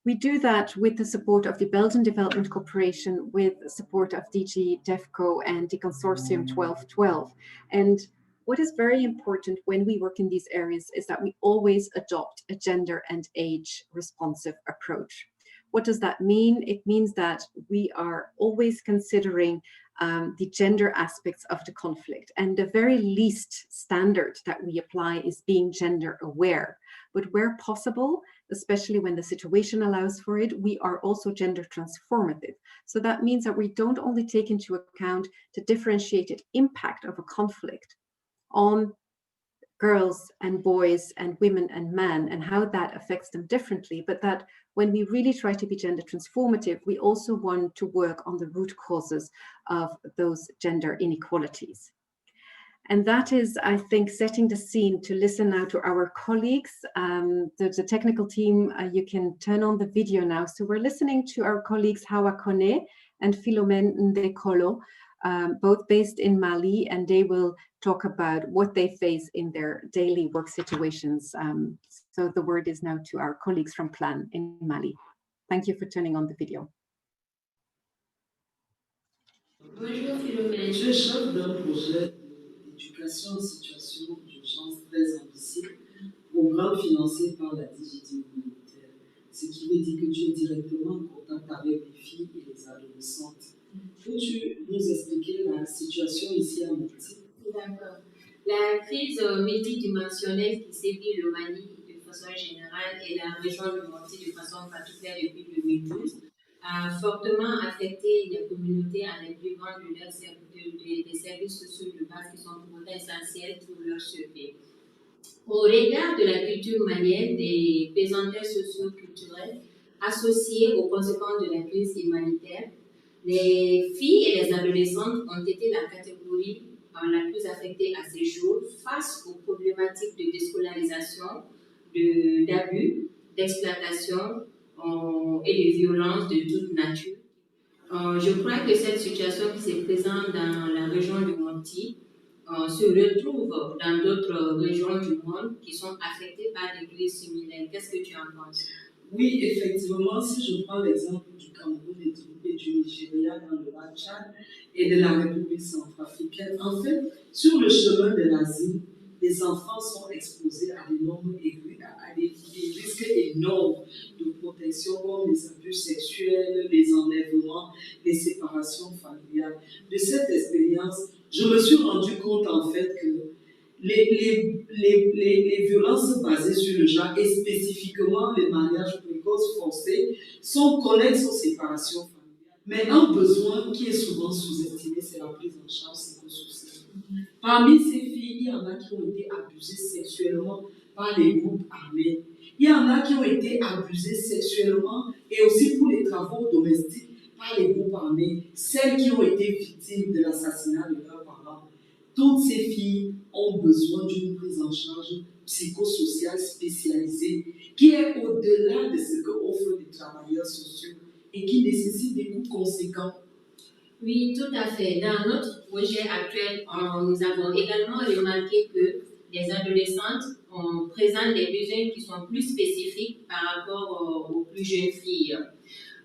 We do that with the support of the Belgian Development Corporation, with support of DG DEFCO and the Consortium 1212. And what is very important when we work in these areas is that we always adopt a gender and age responsive approach. What does that mean? It means that we are always considering the gender aspects of the conflict. And the very least standard that we apply is being gender aware. But where possible, especially when the situation allows for it, we are also gender transformative. So that means that we don't only take into account the differentiated impact of a conflict on girls and boys and women and men and how that affects them differently, but that when we really try to be gender transformative, we also want to work on the root causes of those gender inequalities. And that is, I think, setting the scene to listen now to our colleagues. The technical team, you can turn on the video now. So we're listening to our colleagues Hawa Kone and Philomène Ndekolo, both based in Mali, and they will talk about what they face in their daily work situations. So the word is now to our colleagues from Plan in Mali. Thank you for turning on the video.
Bonjour Philomène, je suis chef d'un projet d'éducation en situation d'urgence très ambitieux, programme financé par la DGT humanitaire. Ce qui veut dire que tu es directement en contact avec les filles et les adolescentes. Peux-tu nous expliquer la situation ici à Mopti?
D'accord. La crise multidimensionnelle qui sévit le Mali de façon générale et la région de Mopti de façon particulière depuis 2012 a fortement affecté les communautés en les privant des services sociaux de base qui sont pourtant essentiels pour leur survie. Au regard de la culture malienne, des pesanteurs socio-culturels associés aux conséquences de la crise humanitaire, les filles et les adolescentes ont été la catégorie la plus affectée à ces jours face aux problématiques de déscolarisation, d'abus, d'exploitation et de violences de toute nature. Je crois que cette situation qui se présente dans la région du Mopti se retrouve dans d'autres régions du monde qui sont affectées par des crises similaires. Qu'est-ce que tu en penses?
Oui, effectivement, si je prends l'exemple du Cameroun et du Nigeria dans le Tchad et de la République centrafricaine, en fait, sur le chemin de l'asile, les enfants sont exposés à des risques énormes de protection comme les abus sexuels, les enlèvements, les séparations familiales. De cette expérience, je me suis rendu compte en fait que les violences basées sur le genre et spécifiquement les mariages précoces forcés sont connexes aux séparations familiales. Mais un besoin qui est souvent sous-estimé, c'est la prise en charge psychosociale. Parmi ces filles, il y en a qui ont été abusées sexuellement par les groupes armés. Il y en a qui ont été abusées sexuellement et aussi pour les travaux domestiques par les groupes armés. Celles qui ont été victimes de l'assassinat de leurs parents. Toutes ces filles ont besoin d'une prise en charge psychosociale spécialisée qui est au-delà de ce qu'offrent les travailleurs sociaux et qui nécessite des coûts conséquents.
Oui, tout à fait. Dans notre projet actuel, nous avons également remarqué que les adolescentes présentent des besoins qui sont plus spécifiques par rapport aux plus jeunes filles.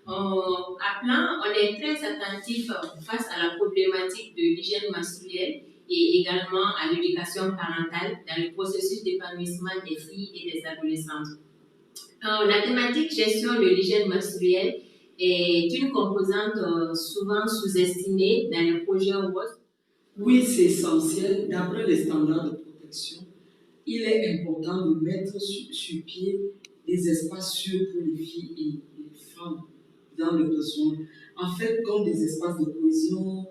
À Plan, on est très attentif face à la problématique de l'hygiène menstruelle et également à l'éducation parentale dans le processus d'épanouissement des filles et des adolescentes. La thématique gestion de l'hygiène menstruelle est une composante souvent sous-estimée dans les projets WOS.
Oui, c'est essentiel. D'après les standards de protection, il est important de mettre sur pied des espaces sûrs pour les filles et les femmes dans le besoin. En fait, comme des espaces de cohésion,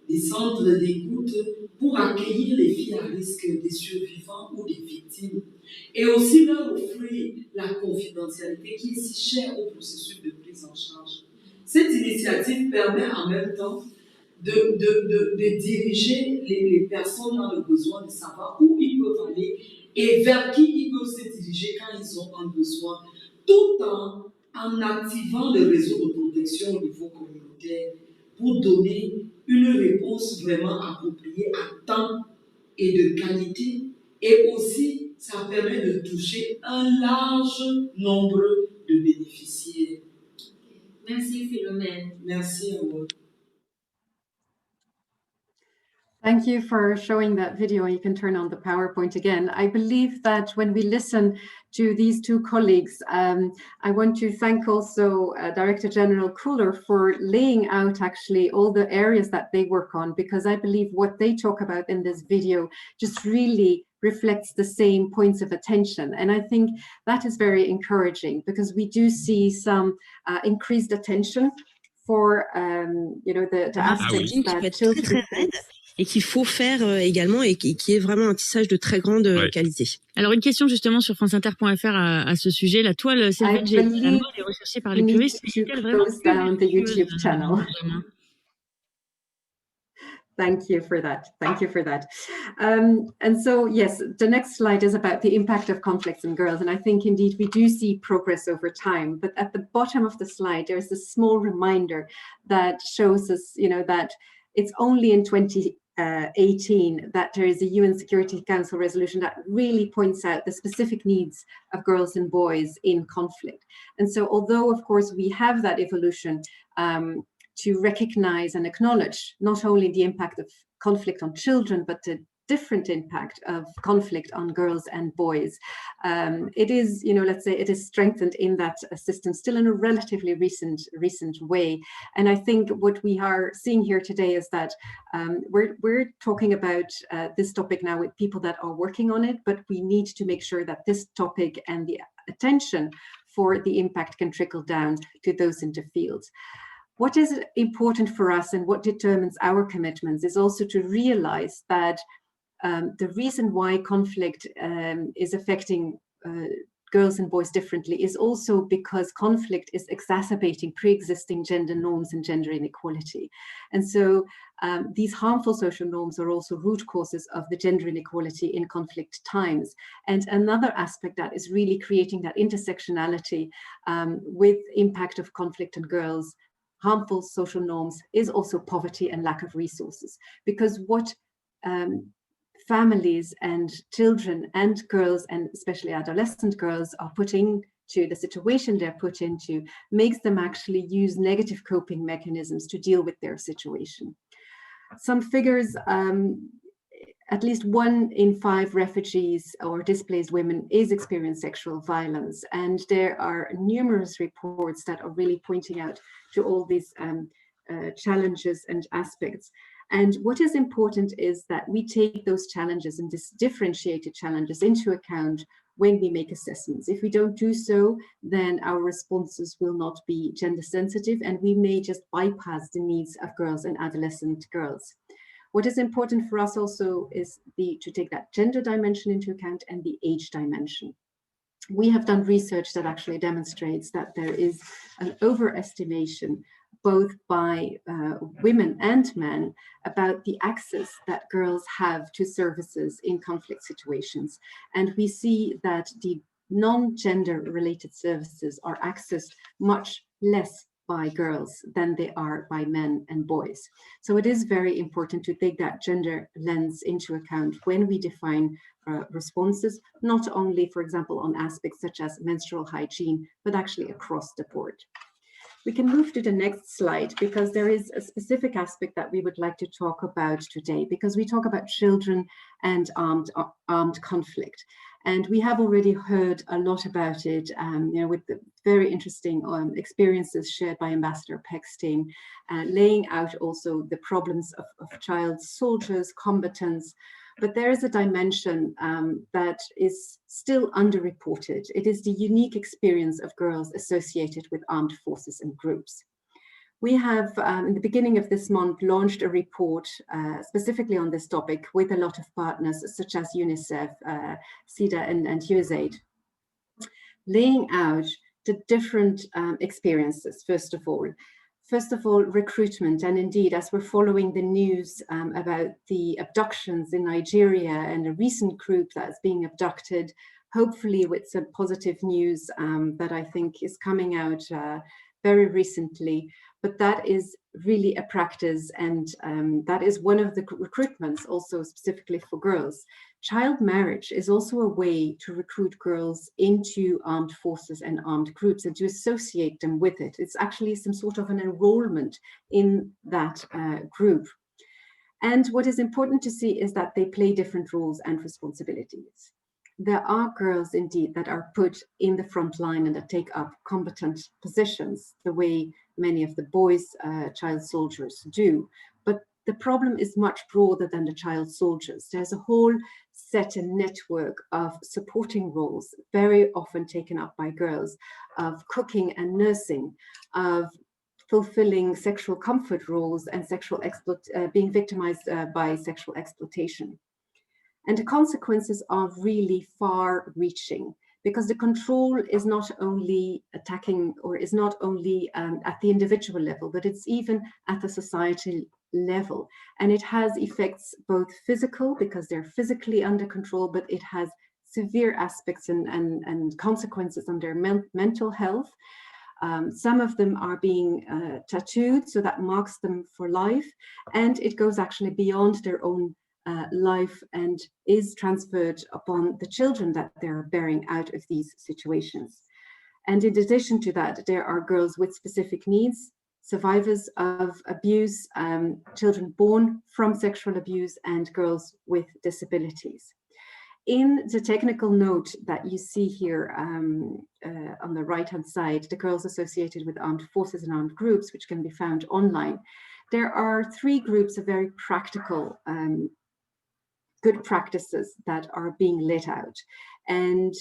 des centres d'écoute pour accueillir les filles à risque, des survivants ou des victimes. Et aussi leur offrir la confidentialité qui est si chère au processus de prise en charge. Cette initiative permet en même temps de diriger les personnes dans le besoin de savoir où ils peuvent aller et vers qui ils peuvent se diriger quand ils ont un besoin, tout en activant le réseau de protection au niveau communautaire pour donner une réponse vraiment appropriée à temps et de qualité. Et aussi, ça permet de toucher un large nombre de bénéficiaires.
Merci Philomène.
Merci à vous.
Thank you for showing that video. You can turn on the PowerPoint again. I believe that when we listen to these two colleagues, I want to thank also Director General Kuller for laying out actually all the areas that they work on, because I believe what they talk about in this video just really reflects the same points of attention. And I think that is very encouraging, because we do see some increased attention for the aspects that children
et qu'il faut faire également et qui est vraiment un tissage de très grande qualité. Alors une question justement sur franceinter.fr à ce sujet, la toile Selvage est recherchée par les puristes, mais est-elle vraiment
YouTube channel? Thank you for that. Thank you for that. And so, yes, the next slide is about the impact of conflicts on girls. And I think indeed we do see progress over time. But at the bottom of the slide, there's a small reminder that shows us, that it's only in 2018 that there is a UN Security Council resolution that really points out the specific needs of girls and boys in conflict. And so, although, of course, we have that evolution, to recognize and acknowledge not only the impact of conflict on children, but the different impact of conflict on girls and boys. It is, let's say, it is strengthened in that system still in a relatively recent way. And I think what we are seeing here today is that we're talking about this topic now with people that are working on it, but we need to make sure that this topic and the attention for the impact can trickle down to those in the field. What is important for us and what determines our commitments is also to realize that the reason why conflict is affecting girls and boys differently is also because conflict is exacerbating pre-existing gender norms and gender inequality. And so these harmful social norms are also root causes of the gender inequality in conflict times. And another aspect that is really creating that intersectionality with impact of conflict on girls, harmful social norms, is also poverty and lack of resources. Because what families and children and girls, and especially adolescent girls, are put into, the situation they're put into, makes them actually use negative coping mechanisms to deal with their situation. Some figures, at least 1 in 5 refugees or displaced women is experiencing sexual violence. And there are numerous reports that are really pointing out to all these challenges and aspects. And what is important is that we take those challenges and these differentiated challenges into account when we make assessments. If we don't do so, then our responses will not be gender sensitive, and we may just bypass the needs of girls and adolescent girls. What is important for us also is to take that gender dimension into account and the age dimension. We have done research that actually demonstrates that there is an overestimation both by women and men about the access that girls have to services in conflict situations. And we see that the non-gender related services are accessed much less by girls than they are by men and boys. So it is very important to take that gender lens into account when we define responses, not only, for example, on aspects such as menstrual hygiene, but actually across the board. We can move to the next slide, because there is a specific aspect that we would like to talk about today, because we talk about children and armed conflict. And we have already heard a lot about it, with the very interesting experiences shared by Ambassador Paxton, laying out also the problems of child soldiers, combatants, But there is a dimension that is still underreported. It is the unique experience of girls associated with armed forces and groups. We have, in the beginning of this month, launched a report specifically on this topic with a lot of partners such as UNICEF, SIDA and USAID, laying out the different experiences, first of all. First of all, recruitment, and indeed, as we're following the news about the abductions in Nigeria and a recent group that's being abducted, hopefully with some positive news that I think is coming out very recently. But that is really a practice, and that is one of the recruitments also specifically for girls. Child marriage is also a way to recruit girls into armed forces and armed groups and to associate them with it. It's actually some sort of an enrollment in that group. And what is important to see is that they play different roles and responsibilities. There are girls indeed that are put in the front line and that take up combatant positions the way many of the boys' child soldiers do. But the problem is much broader than the child soldiers. There's a whole set and network of supporting roles, very often taken up by girls, of cooking and nursing, of fulfilling sexual comfort roles and being victimized by sexual exploitation. And the consequences are really far-reaching, because the control is not only attacking or is not only at the individual level, but it's even at the societal level. And it has effects both physical, because they're physically under control, but it has severe aspects and consequences on their mental health. Some of them are being tattooed, so that marks them for life. And it goes actually beyond their own life and is transferred upon the children that they're bearing out of these situations. And in addition to that, there are girls with specific needs, survivors of abuse, children born from sexual abuse, and girls with disabilities. In the technical note that you see here on the right-hand side, the girls associated with armed forces and armed groups, which can be found online, there are 3 groups of very practical good practices that are being let out. And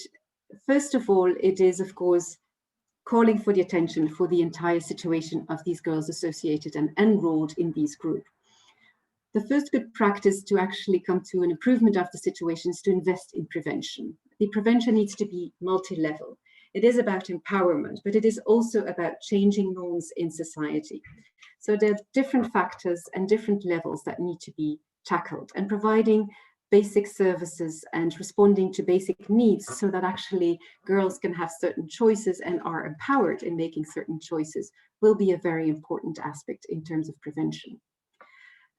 first of all, it is, of course, calling for the attention for the entire situation of these girls associated and enrolled in these groups. The first good practice to actually come to an improvement of the situation is to invest in prevention. The prevention needs to be multi-level. It is about empowerment, but it is also about changing norms in society. So there are different factors and different levels that need to be tackled, and providing basic services and responding to basic needs so that actually girls can have certain choices and are empowered in making certain choices will be a very important aspect in terms of prevention.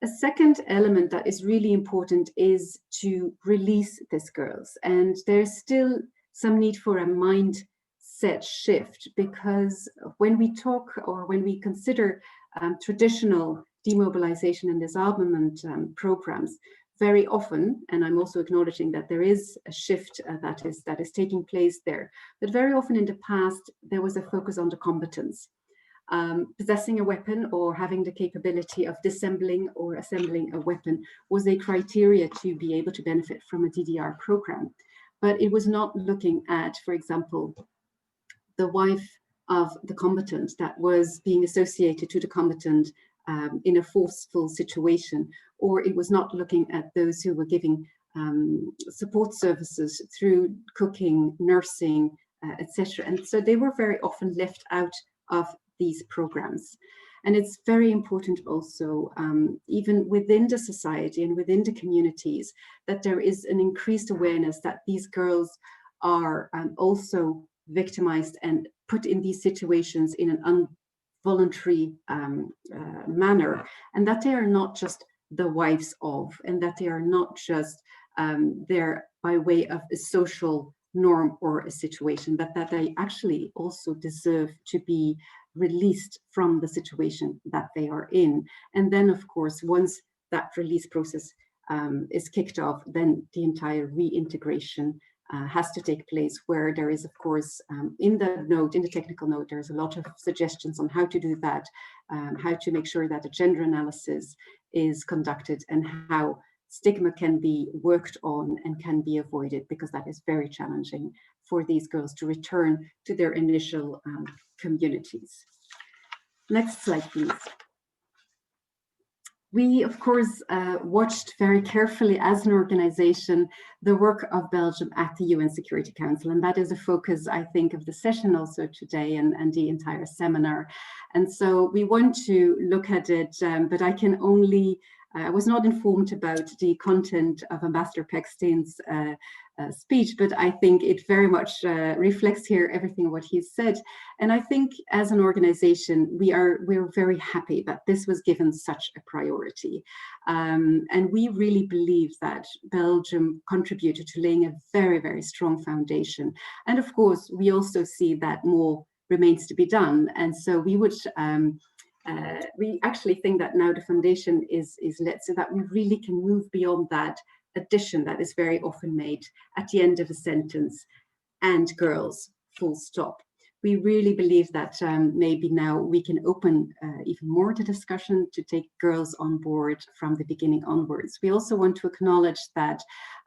A second element that is really important is to release these girls. And there's still some need for a mindset shift, because when we talk or when we consider traditional demobilization and disarmament programs, very often, and I'm also acknowledging that there is a shift that is taking place there, but very often in the past, there was a focus on the combatants. Possessing a weapon or having the capability of disassembling or assembling a weapon was a criteria to be able to benefit from a DDR program. But it was not looking at, for example, the wife of the combatant that was being associated to the combatant in a forceful situation, or it was not looking at those who were giving support services through cooking, nursing, etc. And so they were very often left out of these programs. And it's very important also, even within the society and within the communities, that there is an increased awareness that these girls are also victimized and put in these situations in an involuntary manner, and that they are not just the wives of, and that they are not just there by way of a social norm or a situation, but that they actually also deserve to be released from the situation that they are in. And then, of course, once that release process is kicked off, then the entire reintegration has to take place, where there is, of course, in the technical note, there's a lot of suggestions on how to do that, how to make sure that a gender analysis is conducted, and how stigma can be worked on and can be avoided, because that is very challenging for these girls to return to their initial communities. Next slide, please. We, of course, watched very carefully as an organization the work of Belgium at the UN Security Council, and that is a focus, I think, of the session also today and the entire seminar. And so we want to look at it, but I can only, I was not informed about the content of Ambassador Paxton's speech, but I think it very much reflects here everything what he said. And I think as an organization, we're very happy that this was given such a priority. And we really believe that Belgium contributed to laying a very, very strong foundation. And of course, we also see that more remains to be done. And so we would, we actually think that now the foundation is lit so that we really can move beyond that addition that is very often made at the end of a sentence, and girls, full stop. We really believe that maybe now we can open even more the discussion to take girls on board from the beginning onwards. We also want to acknowledge that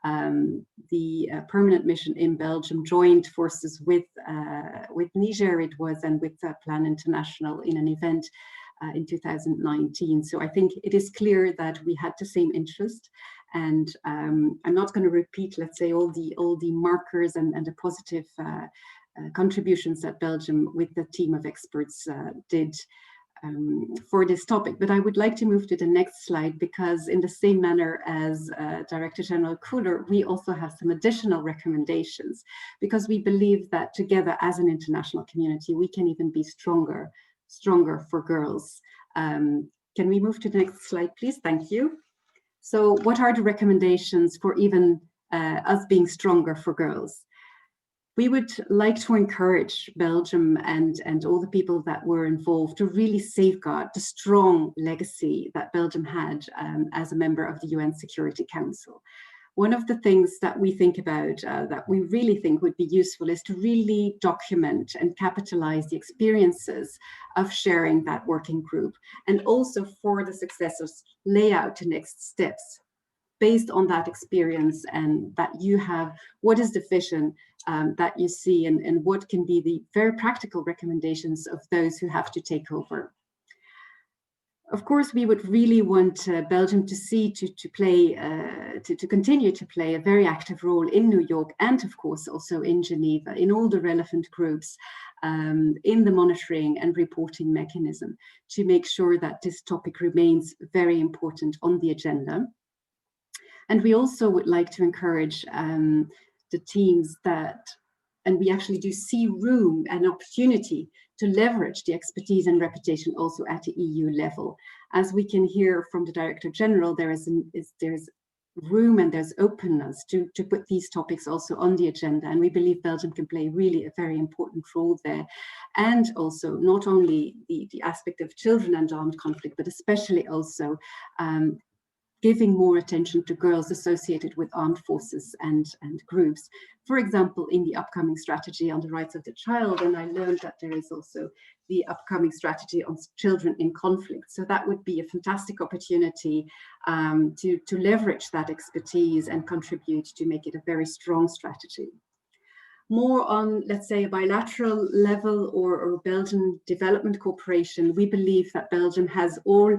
the permanent mission in Belgium joined forces with Niger, it was, and with Plan International in an event in 2019. So I think it is clear that we had the same interest. And I'm not going to repeat, let's say, all the markers and the positive contributions that Belgium with the team of experts did for this topic. But I would like to move to the next slide, because in the same manner as Director General Kuhler, we also have some additional recommendations, because we believe that together as an international community, we can even be stronger for girls. Can we move to the next slide, please? Thank you. So what are the recommendations for even us being stronger for girls? We would like to encourage Belgium and all the people that were involved to really safeguard the strong legacy that Belgium had as a member of the UN Security Council. One of the things that we think about that we really think would be useful is to really document and capitalize the experiences of sharing that working group, and also for the successors lay out the next steps based on that experience, and that you have what is the vision that you see, and what can be the very practical recommendations of those who have to take over. Of course, we would really want Belgium to see to continue to play a very active role in New York, and of course also in Geneva, in all the relevant groups, in the monitoring and reporting mechanism, to make sure that this topic remains very important on the agenda. And we also would like to encourage the teams that, and we actually do see room and opportunity to leverage the expertise and reputation also at the EU level. As we can hear from the Director General, there's room and there's openness to put these topics also on the agenda. And we believe Belgium can play really a very important role there. And also not only the aspect of children and armed conflict, but especially also giving more attention to girls associated with armed forces and groups. For example, in the upcoming strategy on the rights of the child, and I learned that there is also the upcoming strategy on children in conflict. So that would be a fantastic opportunity to leverage that expertise and contribute to make it a very strong strategy. More on, let's say, a bilateral level or Belgian development cooperation, we believe that Belgium has all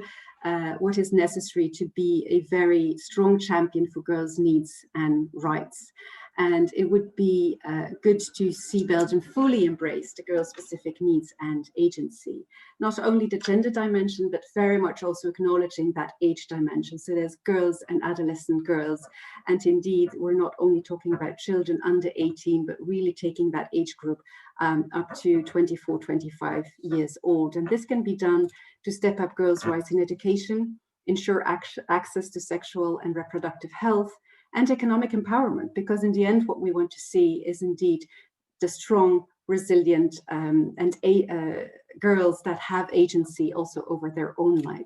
what is necessary to be a very strong champion for girls' needs and rights. And it would be good to see Belgium fully embrace the girl-specific needs and agency. Not only the gender dimension, but very much also acknowledging that age dimension. So there's girls and adolescent girls. And indeed, we're not only talking about children under 18, but really taking that age group up to 24, 25 years old. And this can be done to step up girls' rights in education, ensure access to sexual and reproductive health, and economic empowerment, because in the end, what we want to see is indeed the strong, resilient girls that have agency also over their own life.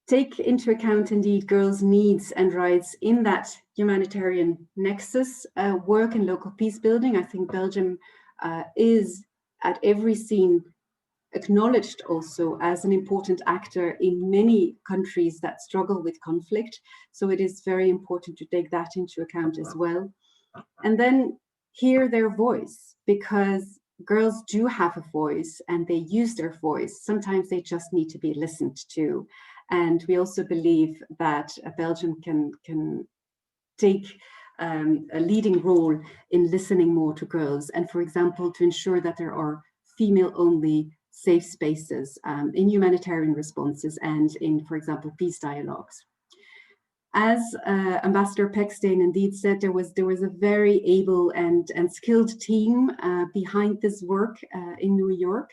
Take into account indeed girls' needs and rights in that humanitarian nexus, work in local peace building. I think Belgium is at every scene acknowledged also as an important actor in many countries that struggle with conflict. So it is very important to take that into account as well. And then hear their voice, because girls do have a voice and they use their voice. Sometimes they just need to be listened to. And we also believe that Belgium can take a leading role in listening more to girls. And for example, to ensure that there are female-only safe spaces in humanitarian responses and in, for example, peace dialogues. As Ambassador Paxton indeed said, there was a very able and skilled team behind this work in New York.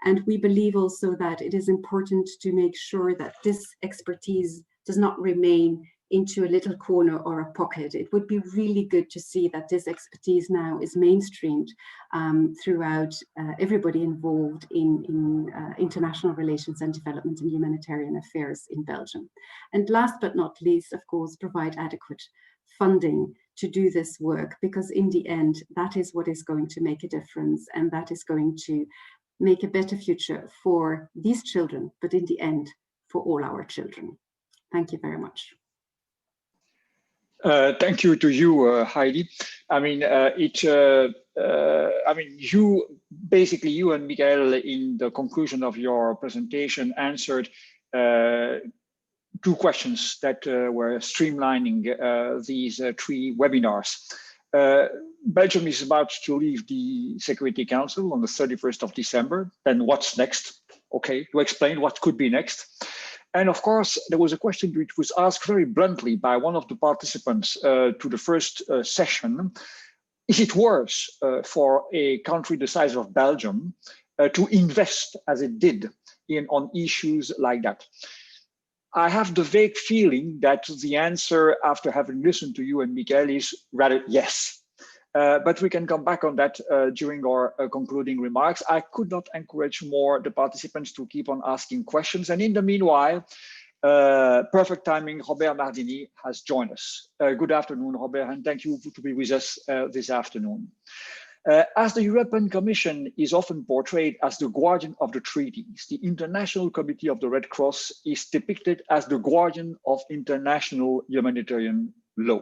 And we believe also that it is important to make sure that this expertise does not remain into a little corner or a pocket. It would be really good to see that this expertise now is mainstreamed throughout everybody involved in international relations and development and humanitarian affairs in Belgium. And last but not least, of course, provide adequate funding to do this work, because in the end, that is what is going to make a difference, and that is going to make a better future for these children, but in the end, for all our children. Thank you very much.
Thank you to you, Heidi. I mean, you and Miguel, in the conclusion of your presentation, answered two questions that were streamlining these three webinars. Belgium is about to leave the Security Council on the 31st of December. Then what's next? Okay, to explain what could be next. And of course, there was a question which was asked very bluntly by one of the participants to the first session. Is it worse for a country the size of Belgium to invest as it did on issues like that? I have the vague feeling that the answer, after having listened to you and Miguel, is rather yes. But we can come back on that during our concluding remarks. I could not encourage more the participants to keep on asking questions. And in the meanwhile, perfect timing, Robert Mardini has joined us. Good afternoon, Robert, and thank you to be with us this afternoon. As the European Commission is often portrayed as the guardian of the treaties, the International Committee of the Red Cross is depicted as the guardian of international humanitarian law.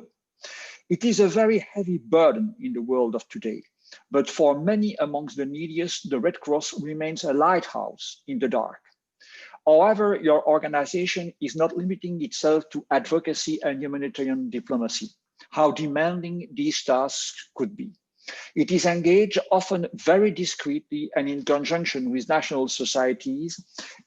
It is a very heavy burden in the world of today, but for many amongst the neediest, the Red Cross remains a lighthouse in the dark. However, your organization is not limiting itself to advocacy and humanitarian diplomacy, how demanding these tasks could be. It is engaged often very discreetly and in conjunction with national societies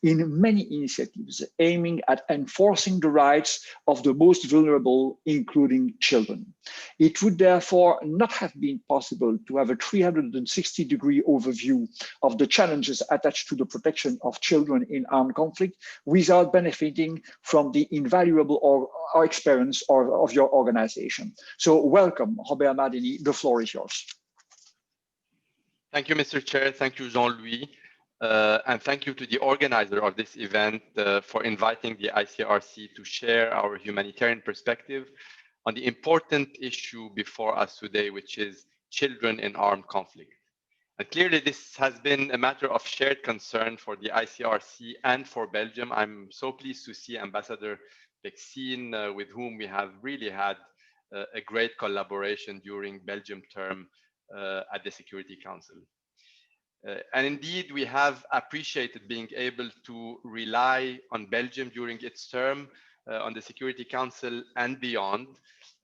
in many initiatives aiming at enforcing the rights of the most vulnerable, including children. It would therefore not have been possible to have a 360-degree overview of the challenges attached to the protection of children in armed conflict without benefiting from the invaluable experience of your organization. So welcome, Robert Mardini, the floor is yours.
Thank you, Mr. Chair. Thank you, Jean-Louis. And thank you to the organizer of this event for inviting the ICRC to share our humanitarian perspective on the important issue before us today, which is children in armed conflict. And clearly, this has been a matter of shared concern for the ICRC and for Belgium. I'm so pleased to see Ambassador Paxton, with whom we have really had a great collaboration during Belgium term at the Security Council. And indeed, we have appreciated being able to rely on Belgium during its term on the Security Council and beyond.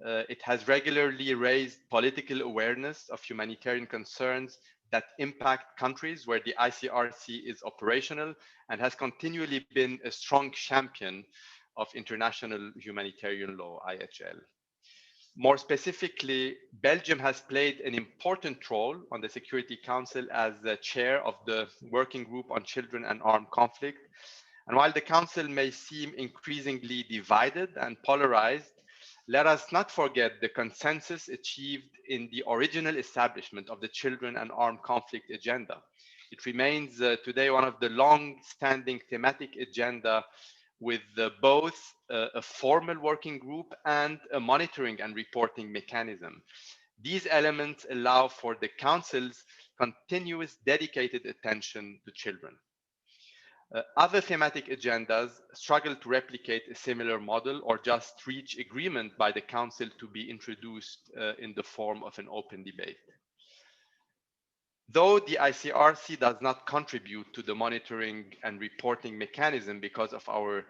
It has regularly raised political awareness of humanitarian concerns that impact countries where the ICRC is operational, and has continually been a strong champion of international humanitarian law, IHL. More specifically, Belgium has played an important role on the Security Council as the chair of the Working Group on Children and Armed Conflict. And while the Council may seem increasingly divided and polarized, let us not forget the consensus achieved in the original establishment of the Children and Armed Conflict agenda. It remains today one of the long-standing thematic agenda with both a formal working group and a monitoring and reporting mechanism. These elements allow for the Council's continuous dedicated attention to children. Other thematic agendas struggle to replicate a similar model or just reach agreement by the Council to be introduced in the form of an open debate. Though the ICRC does not contribute to the monitoring and reporting mechanism because of our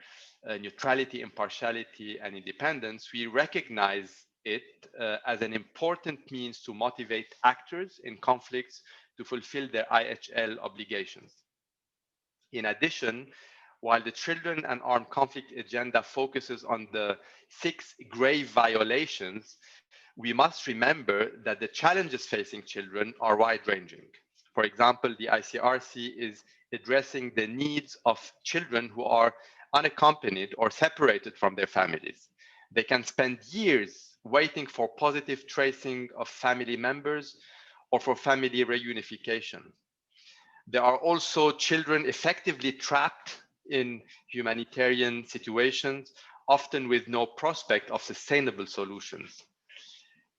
neutrality, impartiality, and independence, we recognize it as an important means to motivate actors in conflicts to fulfill their IHL obligations. In addition, while the Children and Armed Conflict agenda focuses on the 6 grave violations, we must remember that the challenges facing children are wide-ranging. For example, the ICRC is addressing the needs of children who are unaccompanied or separated from their families. They can spend years waiting for positive tracing of family members or for family reunification. There are also children effectively trapped in humanitarian situations, often with no prospect of sustainable solutions.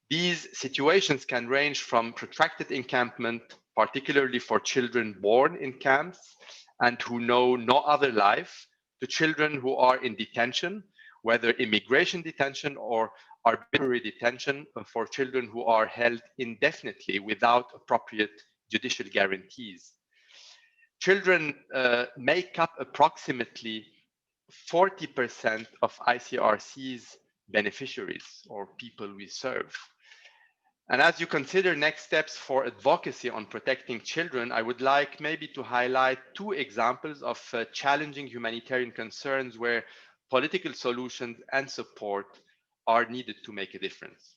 These situations can range from protracted encampment, particularly for children born in camps and who know no other life, to children who are in detention, whether immigration detention or arbitrary detention for children who are held indefinitely without appropriate judicial guarantees. Children make up approximately 40% of ICRC's beneficiaries or people we serve. And as you consider next steps for advocacy on protecting children, I would like maybe to highlight 2 examples of challenging humanitarian concerns where political solutions and support are needed to make a difference.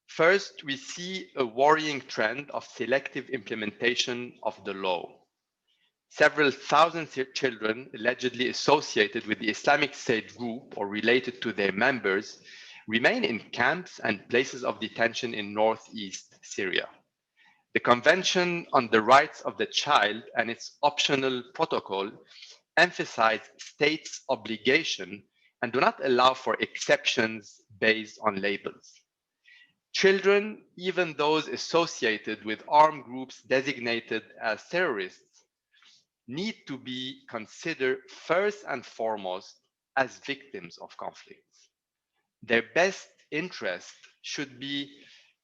First, we see a worrying trend of selective implementation of the law. Several thousand children allegedly associated with the Islamic State group or related to their members remain in camps and places of detention in northeast Syria. The Convention on the Rights of the Child and its optional protocol emphasize states' obligation and do not allow for exceptions based on labels. Children, even those associated with armed groups designated as terrorists, need to be considered first and foremost as victims of conflicts. Their best interest should be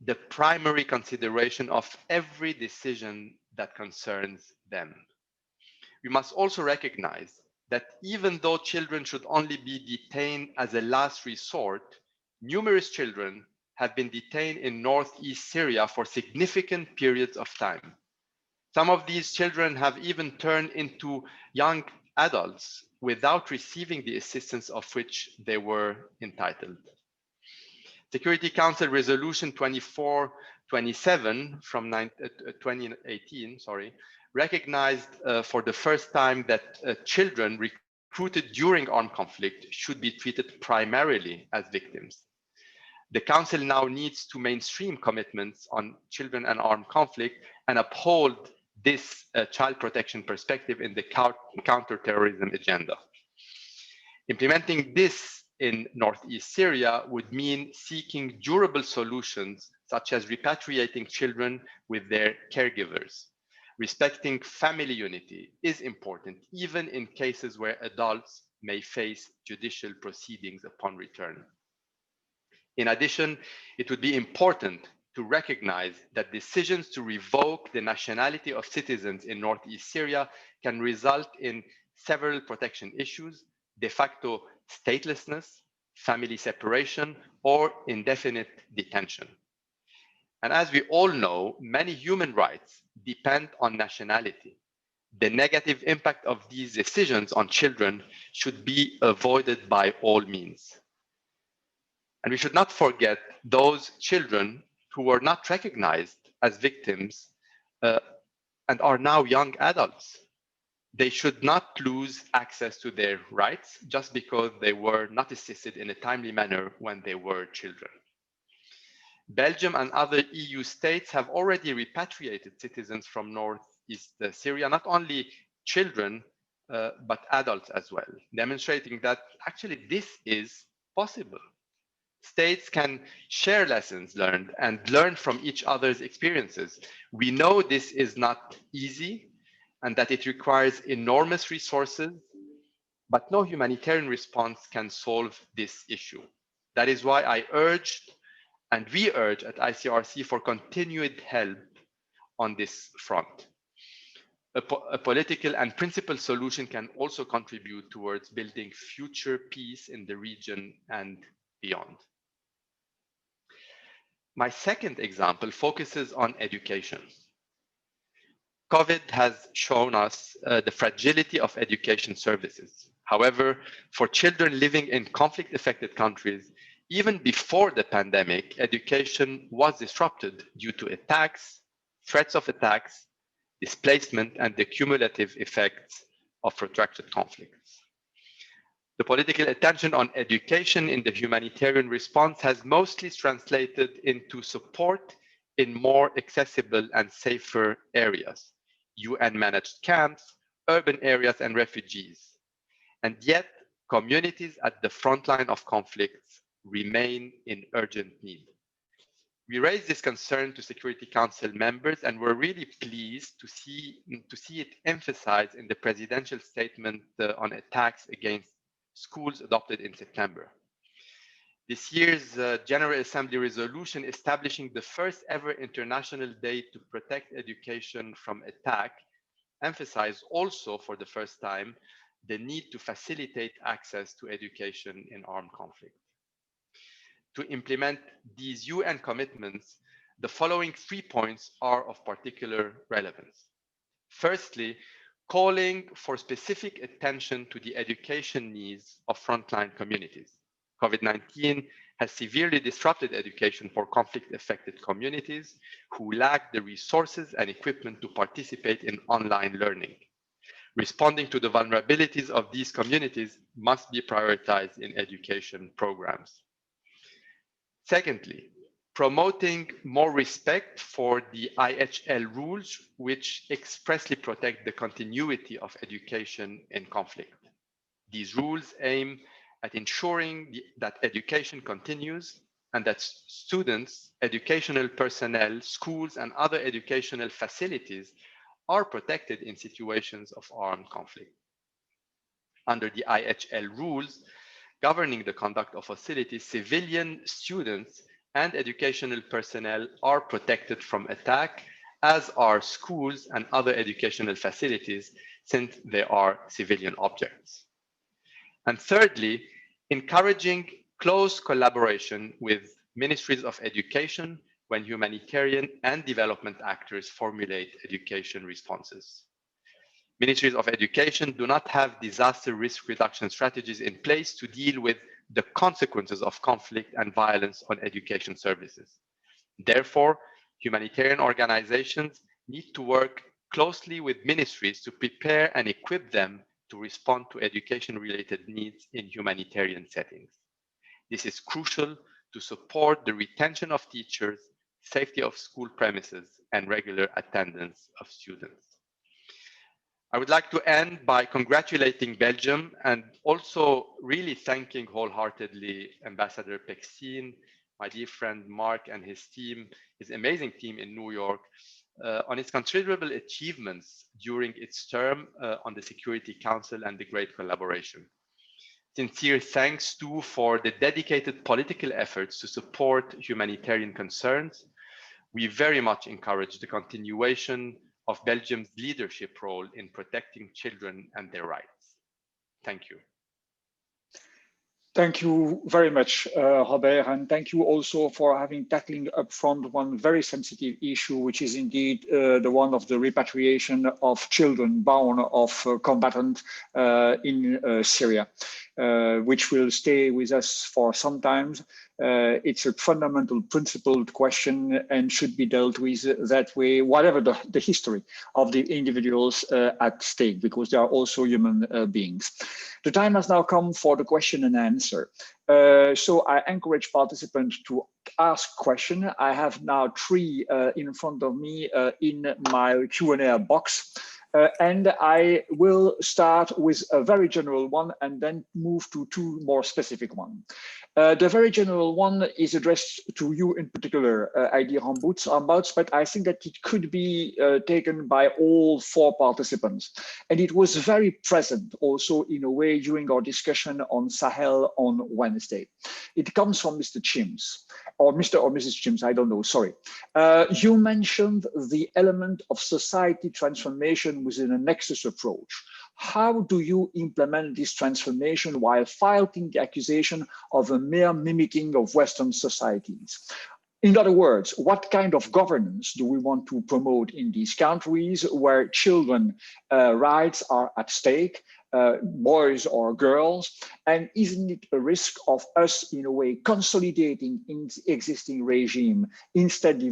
the primary consideration of every decision that concerns them. We must also recognize that even though children should only be detained as a last resort, numerous children have been detained in northeast Syria for significant periods of time. Some of these children have even turned into young adults without receiving the assistance of which they were entitled. Security Council Resolution 2427 from 2018, recognized for the first time that children recruited during armed conflict should be treated primarily as victims. The Council now needs to mainstream commitments on children and armed conflict and uphold this child protection perspective in the counterterrorism agenda. Implementing this in northeast Syria would mean seeking durable solutions, such as repatriating children with their caregivers. Respecting family unity is important, even in cases where adults may face judicial proceedings upon return. In addition, it would be important to recognize that decisions to revoke the nationality of citizens in northeast Syria can result in several protection issues: de facto statelessness, family separation, or indefinite detention. And as we all know, many human rights depend on nationality. The negative impact of these decisions on children should be avoided by all means. And we should not forget those children who were not recognized as victims and are now young adults. They should not lose access to their rights just because they were not assisted in a timely manner when they were children. Belgium and other EU states have already repatriated citizens from northeast Syria, not only children, but adults as well, demonstrating that actually this is possible. States can share lessons learned and learn from each other's experiences. We know this is not easy, and that it requires enormous resources, but no humanitarian response can solve this issue. That is why I urged, and we urge at ICRC, for continued help on this front. A political and principled solution can also contribute towards building future peace in the region and beyond. My second example focuses on education. COVID has shown us the fragility of education services. However, for children living in conflict-affected countries, even before the pandemic, education was disrupted due to attacks, threats of attacks, displacement, and the cumulative effects of protracted conflicts. The political attention on education in the humanitarian response has mostly translated into support in more accessible and safer areas, UN-managed camps, urban areas, and refugees. And yet, communities at the front line of conflicts remain in urgent need. We raised this concern to Security Council members and were really pleased to see it emphasized in the presidential statement on attacks against schools adopted in September. This year's General Assembly resolution establishing the first ever International Day to Protect Education from Attack emphasized also for the first time the need to facilitate access to education in armed conflict. To implement these UN commitments, the following 3 points are of particular relevance. Firstly, calling for specific attention to the education needs of frontline communities. COVID-19 has severely disrupted education for conflict-affected communities who lack the resources and equipment to participate in online learning. Responding to the vulnerabilities of these communities must be prioritized in education programs. Secondly, promoting more respect for the IHL rules, which expressly protect the continuity of education in conflict. These rules aim at ensuring that education continues and that students, educational personnel, schools, and other educational facilities are protected in situations of armed conflict. Under the IHL rules governing the conduct of facilities, civilian students and educational personnel are protected from attack, as are schools and other educational facilities, since they are civilian objects. And thirdly, encouraging close collaboration with ministries of education when humanitarian and development actors formulate education responses. Ministries of education do not have disaster risk reduction strategies in place to deal with the consequences of conflict and violence on education services. Therefore, humanitarian organizations need to work closely with ministries to prepare and equip them to respond to education-related needs in humanitarian settings. This is crucial to support the retention of teachers, safety of school premises, and regular attendance of students. I would like to end by congratulating Belgium and also really thanking wholeheartedly Ambassador Paxton, my dear friend Mark and his team, his amazing team in New York, on its considerable achievements during its term on the Security Council and the great collaboration. Sincere thanks too for the dedicated political efforts to support humanitarian concerns. We very much encourage the continuation of Belgium's leadership role in protecting children and their rights. Thank you.
Thank you very much, Robert, and thank you also for having tackling upfront one very sensitive issue, which is indeed the one of the repatriation of children born of combatants in Syria, which will stay with us for some time. It's a fundamental principled question and should be dealt with that way, whatever the history of the individuals at stake, because they are also human beings. The time has now come for the question and answer. So I encourage participants to ask questions. I have now 3 in front of me in my Q&A box. And I will start with a very general one and then move to two more specific ones. The very general one is addressed to you in particular, Heidi Rambouts, but I think that it could be taken by all four participants. And it was very present also in a way during our discussion on Sahel on Wednesday. It comes from Mr. Chims, or Mr. or Mrs. Chims, I don't know, sorry. You mentioned the element of society transformation within a Nexus approach. How do you implement this transformation while fighting the accusation of a mere mimicking of Western societies? In other words, what kind of governance do we want to promote in these countries where children rights are at stake, boys or girls? And isn't it a risk of us, in a way, consolidating in the existing regime instead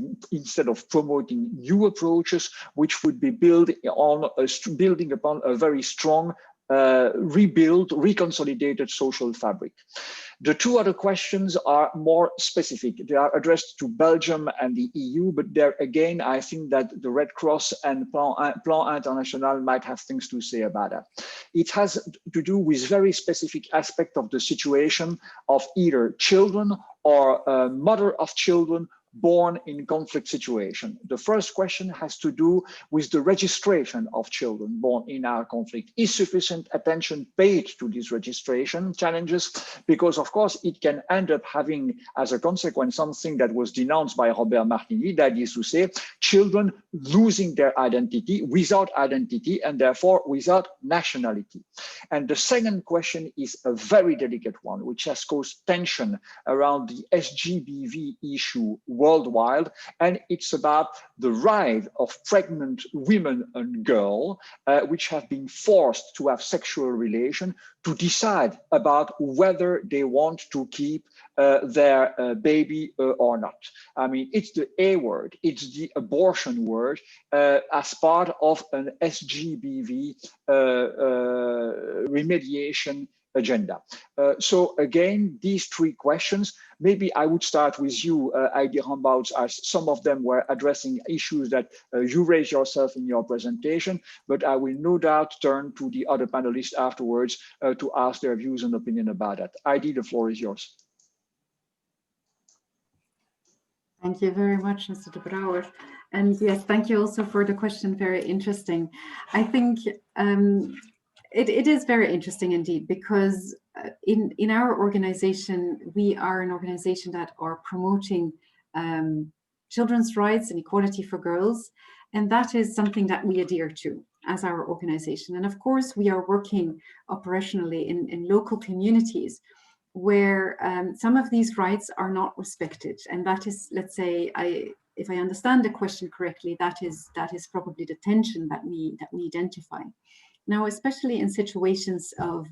of promoting new approaches, which would be building upon a very strong reconsolidated social fabric? The two other questions are more specific. They are addressed to Belgium and the EU, but there again, I think that the Red Cross and Plan International might have things to say about that. It has to do with very specific aspect of the situation of either children or a mother of children born in conflict situation. The first question has to do with the registration of children born in our conflict. Is sufficient attention paid to these registration challenges? Because of course it can end up having as a consequence something that was denounced by Robert Martini, that is to say, children losing their identity without identity and therefore without nationality. And the second question is a very delicate one, which has caused tension around the SGBV issue worldwide, and it's about the right of pregnant women and girls which have been forced to have sexual relation to decide about whether they want to keep their baby or not. I mean, it's the A word, it's the abortion word as part of an SGBV remediation agenda. So again, these three questions, maybe I would start with you, Heidi Rambouts, as some of them were addressing issues that you raised yourself in your presentation, but I will no doubt turn to the other panelists afterwards to ask their views and opinion about that. Heidi, the floor is yours.
Thank you very much, Mr. de Brouwer. And yes, thank you also for the question, very interesting. I think it is very interesting indeed, because in our organization, we are an organization that are promoting children's rights and equality for girls. And that is something that we adhere to as our organization. And of course, we are working operationally in local communities where some of these rights are not respected. And that is, let's say, if I understand the question correctly, that is probably the tension that we identify. Now, especially in situations of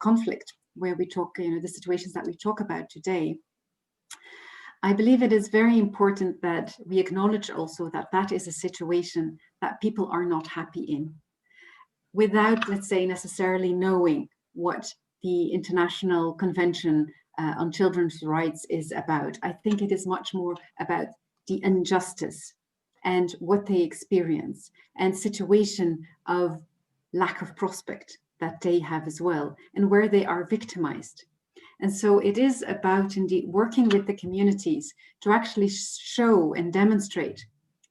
conflict, where we talk, the situations that we talk about today, I believe it is very important that we acknowledge also that that is a situation that people are not happy in, without, let's say, necessarily knowing what the International Convention on Children's Rights is about. I think it is much more about the injustice and what they experience, and situation of lack of prospect that they have as well, and where they are victimized. And so it is about indeed working with the communities to actually show and demonstrate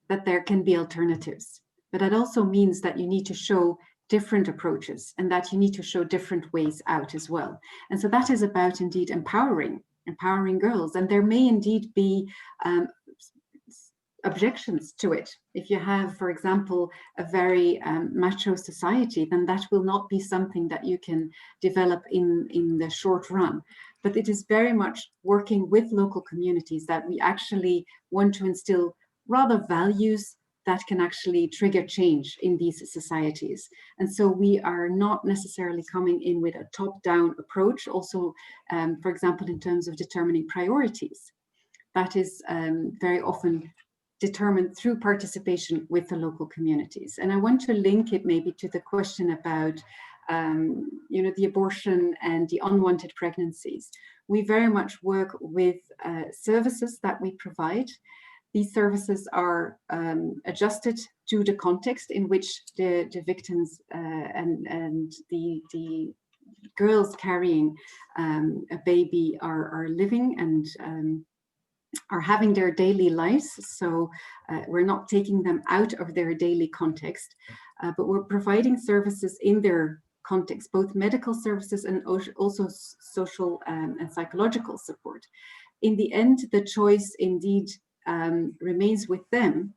that there can be alternatives. But that also means that you need to show different approaches, and that you need to show different ways out as well. And so that is about indeed empowering girls. And there may indeed be objections to it. If you have, for example, a very macho society, then that will not be something that you can develop in the short run. But it is very much working with local communities that we actually want to instill rather values that can actually trigger change in these societies. And so we are not necessarily coming in with a top-down approach, also, for example, in terms of determining priorities. That is very often determined through participation with the local communities. And I want to link it maybe to the question about the abortion and the unwanted pregnancies. We very much work with services that we provide These services are adjusted to the context in which the victims and the girls carrying a baby are living and are having their daily lives. So we're not taking them out of their daily context, but we're providing services in their context, both medical services and also social and psychological support. In the end, the choice indeed remains with them,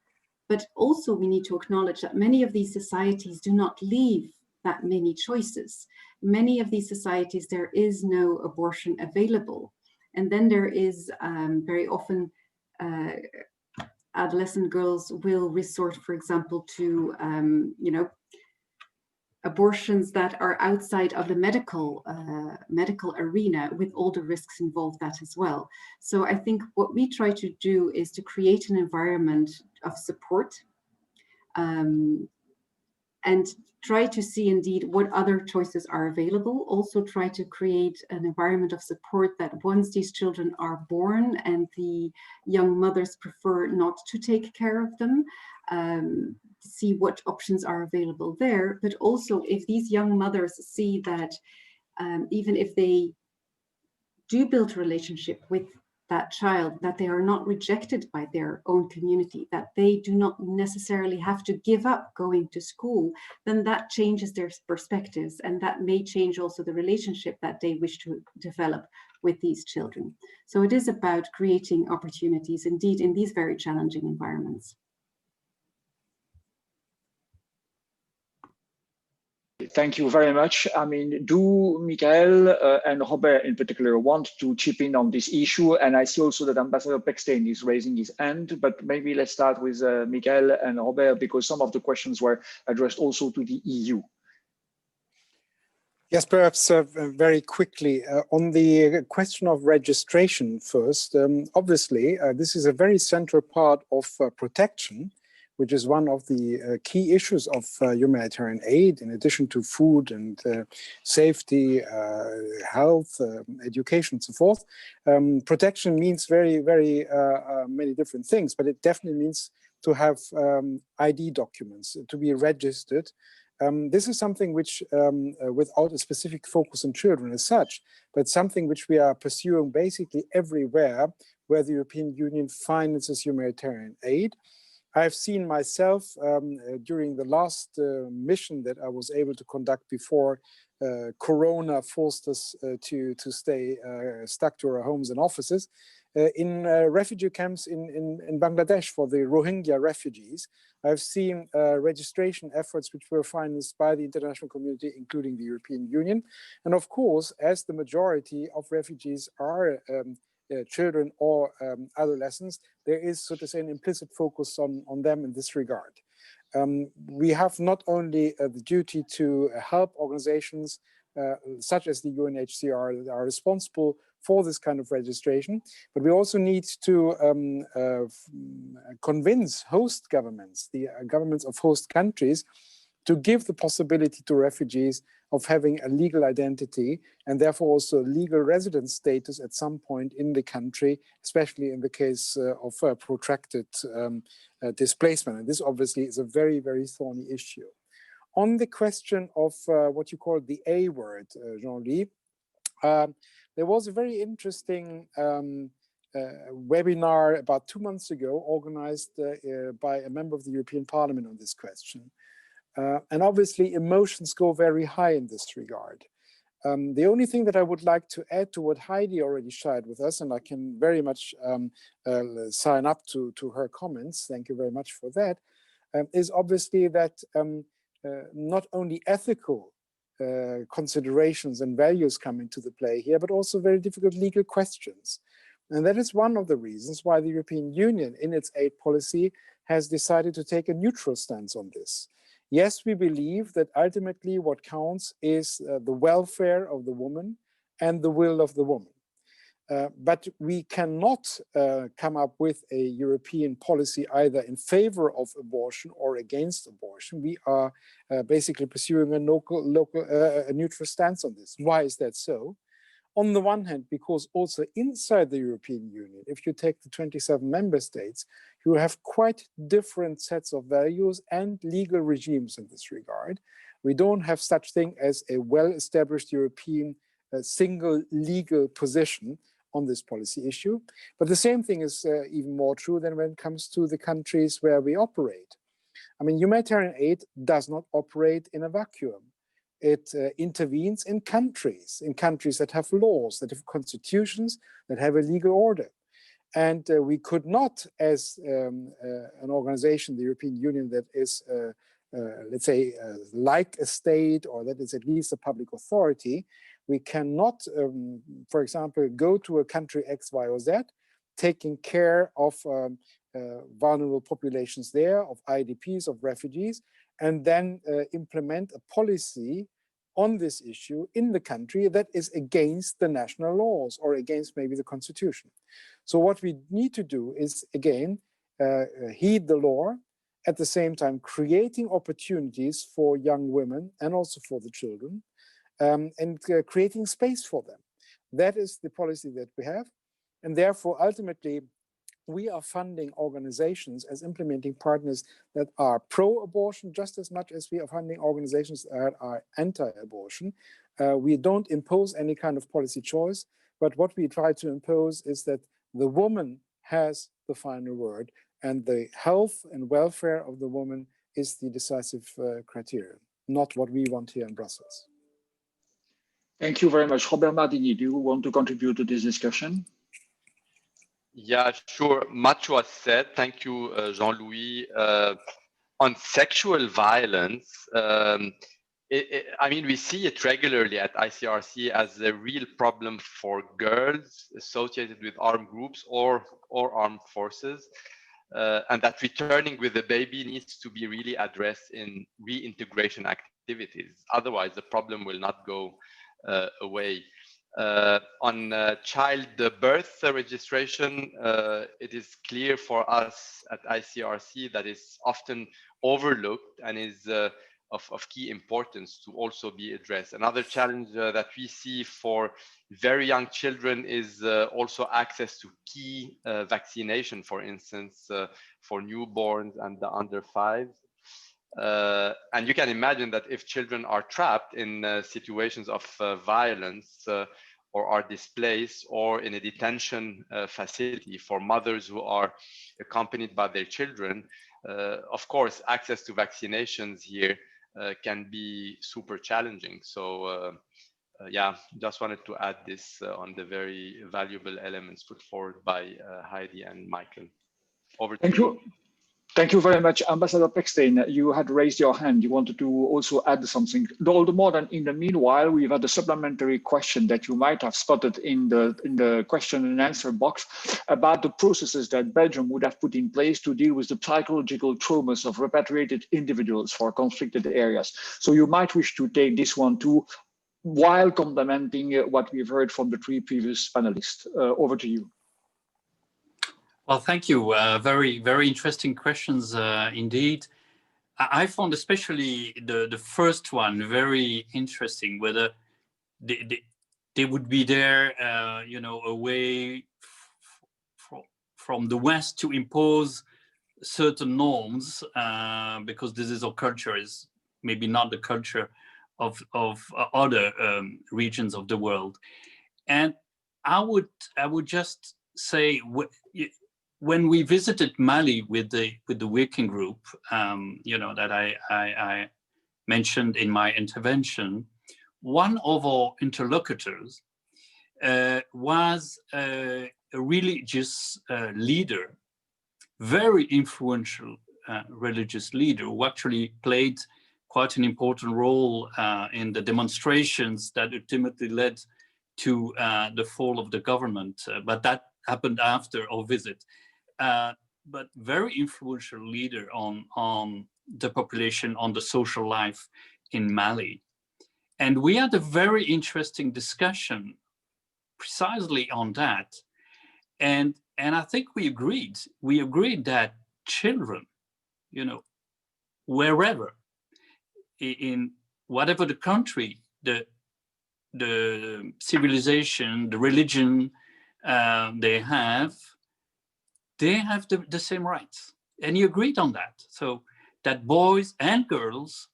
but also we need to acknowledge that many of these societies do not leave that many choices. Many of these societies, there is no abortion available. And then there is very often adolescent girls will resort, for example, to abortions that are outside of the medical arena, with all the risks involved that as well. So I think what we try to do is to create an environment of support and try to see indeed what other choices are available. Also try to create an environment of support that once these children are born and the young mothers prefer not to take care of them, see what options are available there. But also if these young mothers see that even if they do build a relationship with that child, that they are not rejected by their own community, that they do not necessarily have to give up going to school, then that changes their perspectives, and that may change also the relationship that they wish to develop with these children. So it is about creating opportunities indeed in these very challenging environments.
Thank you very much. I mean, do Michael and Robert in particular want to chip in on this issue? And I see also that Ambassador Paxton is raising his hand, but maybe let's start with Michael and Robert, because some of the questions were addressed also to the EU.
Yes, perhaps very quickly on the question of registration first. Obviously, this is a very central part of protection, which is one of the key issues of humanitarian aid, in addition to food and safety, health, education, and so forth. Protection means very many different things, but it definitely means to have ID documents, to be registered. This is something which, without a specific focus on children as such, but something which we are pursuing basically everywhere where the European Union finances humanitarian aid. I've seen myself during the last mission that I was able to conduct before Corona forced us to stay stuck to our homes and offices, in refugee camps in Bangladesh for the Rohingya refugees. I've seen registration efforts which were financed by the international community, including the European Union. And of course, as the majority of refugees are children or adolescents, there is, so to say, an implicit focus on them in this regard. We have not only the duty to help organizations such as the UNHCR that are responsible for this kind of registration, but we also need to convince host governments, the governments of host countries, to give the possibility to refugees of having a legal identity and therefore also legal residence status at some point in the country, especially in the case of protracted displacement. And this obviously is a very thorny issue. On the question of what you call the A word, Jean-Louis, there was a very interesting webinar about 2 months ago organized by a member of the European Parliament on this question. And obviously emotions go very high in this regard. The only thing that I would like to add to what Heidi already shared with us, and I can very much sign up to her comments, thank you very much for that, is obviously that not only ethical considerations and values come into the play here, but also very difficult legal questions. And that is one of the reasons why the European Union in its aid policy has decided to take a neutral stance on this. Yes, we believe that ultimately what counts is the welfare of the woman and the will of the woman. But we cannot come up with a European policy either in favor of abortion or against abortion. We are basically pursuing a neutral stance on this. Why is that so? On the one hand, because also inside the European Union, if you take the 27 member states, you have quite different sets of values and legal regimes in this regard. We don't have such thing as a well-established European single legal position on this policy issue. But the same thing is even more true than when it comes to the countries where we operate. I mean, humanitarian aid does not operate in a vacuum. It intervenes in countries that have laws, that have constitutions, that have a legal order. And we could not, as an organization, the European Union, that is, let's say, like a state, or that is at least a public authority, we cannot, for example, go to a country X, Y, or Z, taking care of vulnerable populations there, of IDPs, of refugees, and then implement a policy on this issue in the country that is against the national laws or against maybe the constitution. So what we need to do is, again, heed the law, at the same time creating opportunities for young women and also for the children, and creating space for them. That is the policy that we have. And therefore, ultimately, we are funding organizations as implementing partners that are pro-abortion just as much as we are funding organizations that are anti-abortion. We don't impose any kind of policy choice, but what we try to impose is that the woman has the final word, and the health and welfare of the woman is the decisive criterion, not what we want here in Brussels.
Thank you very much. Robert Mardini, do you want to contribute to this discussion?
Yeah, sure. Much was said. Thank you, Jean-Louis. On sexual violence, I mean, we see it regularly at ICRC as a real problem for girls associated with armed groups or armed forces, and that returning with the baby needs to be really addressed in reintegration activities. Otherwise, the problem will not go away. On child birth registration, it is clear for us at ICRC that is often overlooked and is of key importance to also be addressed. Another challenge that we see for very young children is also access to key vaccination, for instance, for newborns and the under 5s. And you can imagine that if children are trapped in situations of violence or are displaced or in a detention facility for mothers who are accompanied by their children, of course, access to vaccinations here can be super challenging. So yeah, just wanted to add this on the very valuable elements put forward by Heidi and Michael. Over to you.
Thank you very much. Ambassador Paxton, you had raised your hand. You wanted to also add something. All the more than in the meanwhile, we've had a supplementary question that you might have spotted in the question and answer box about the processes that Belgium would have put in place to deal with the psychological traumas of repatriated individuals for conflicted areas. So you might wish to take this one too, while complementing what we've heard from the three previous panelists. Over to you.
Well, thank you. Very, very interesting questions indeed. I found especially the first one very interesting, whether they would be there, you know, away from the West to impose certain norms, because this is our culture, is maybe not the culture of other regions of the world. And I would just say, when we visited Mali with the working group, you know, that I mentioned in my intervention, one of our interlocutors was a religious leader, very influential religious leader, who actually played quite an important role in the demonstrations that ultimately led to the fall of the government. But that happened after our visit. But very influential leader on the population, on the social life in Mali. And we had a very interesting discussion precisely on that. And I think we agreed that children, you know, wherever, in whatever the country, the the civilization, the religion they have the same rights. And he agreed on that. So that boys and girls,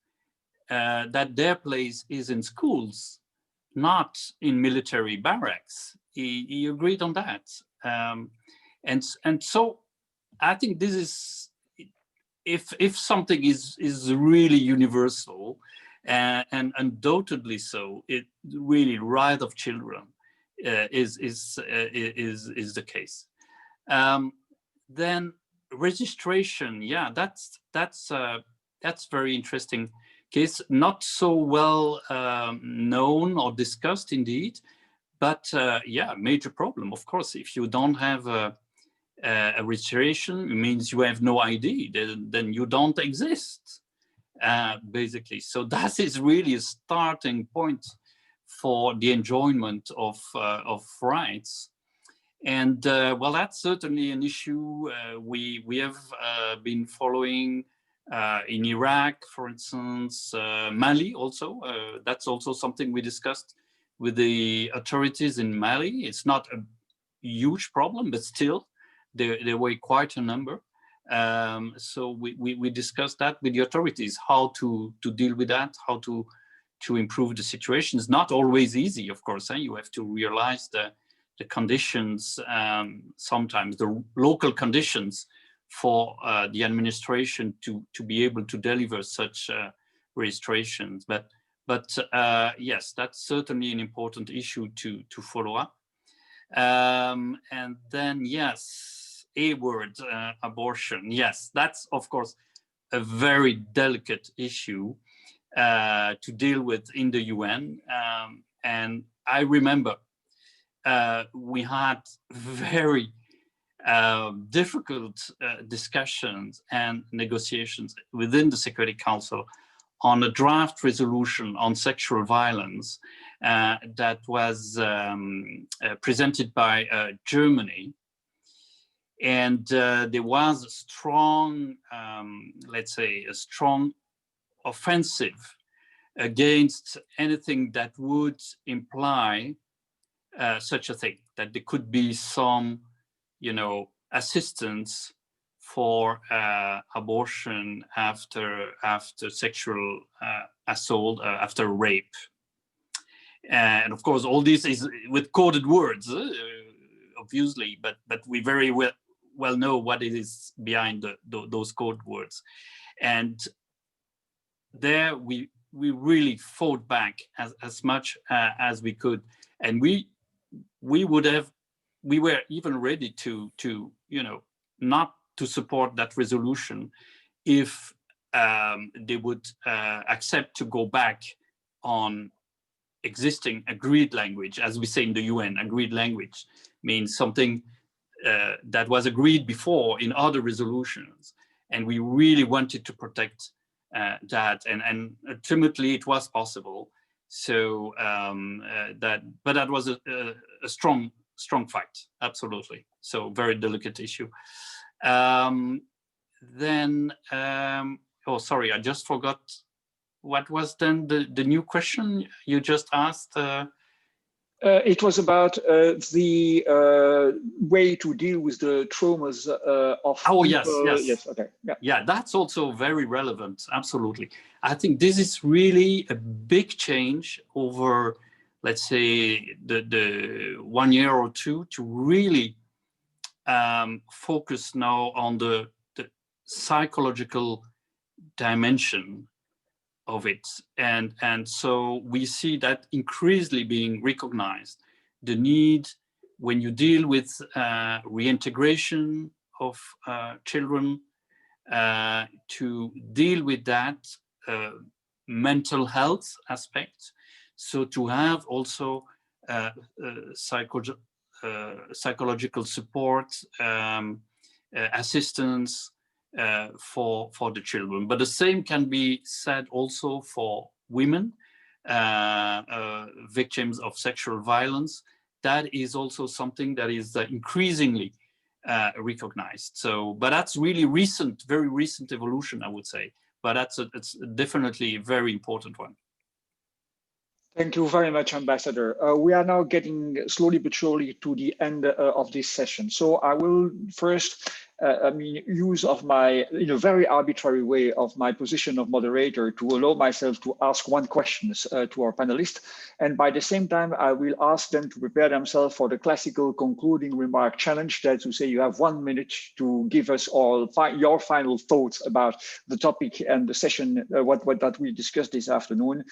that their place is in schools, not in military barracks. He agreed on that. And so I think this is, if something is really universal, and undoubtedly so, it really right of children is the case. Then registration, yeah, that's very interesting case, not so well known or discussed indeed, but yeah, major problem. Of course, if you don't have a registration, it means you have no ID, then you don't exist, basically. So that is really a starting point for the enjoyment of rights. And well, that's certainly an issue we have been following in Iraq, for instance, Mali also. That's also something we discussed with the authorities in Mali. It's not a huge problem, but still, there were quite a number. So we discussed that with the authorities, how to deal with that, how to improve the situation. It's not always easy, of course. You have to realize the conditions, sometimes the local conditions for the administration to be able to deliver such registrations. But yes, that's certainly an important issue to follow up. And then, yes, a word, abortion. Yes, that's, of course, a very delicate issue to deal with in the UN. And I remember we had very difficult discussions and negotiations within the Security Council on a draft resolution on sexual violence that was presented by Germany. And there was a strong, let's say, a strong offensive against anything that would imply such a thing, that there could be some, assistance for abortion after sexual assault, after rape. And of course, all this is with coded words, obviously, but we very well know what it is behind those code words. And there we really fought back as much as we could, and we were even ready to not to support that resolution if they would accept to go back on existing agreed language. As we say in the UN, agreed language means something that was agreed before in other resolutions, and we really wanted to protect that, and ultimately it was possible. So but that was a strong fight, absolutely. So very delicate issue. Then, oh, sorry, I just forgot. What was then the new question you just asked?
It was about the way to deal with the traumas of
people.
Yes, okay.
Yeah, that's also very relevant, absolutely. I think this is really a big change over, let's say, the 1 year or two, to really focus now on the psychological dimension of it. And so we see that increasingly being recognized, the need when you deal with reintegration of children, to deal with that mental health aspect. So to have also psychological support, assistance for the children. But the same can be said also for women, victims of sexual violence. That is also something that is increasingly recognized. So, but that's really recent, very recent evolution, I would say. But it's definitely a very important one.
Thank you very much, Ambassador. We are now getting slowly but surely to the end of this session. So I will first use of my, in a very arbitrary way, of my position of moderator to allow myself to ask one question to our panelists. And by the same time, I will ask them to prepare themselves for the classical concluding remark challenge, that to say you have 1 minute to give us all your final thoughts about the topic and the session, what that we discussed this afternoon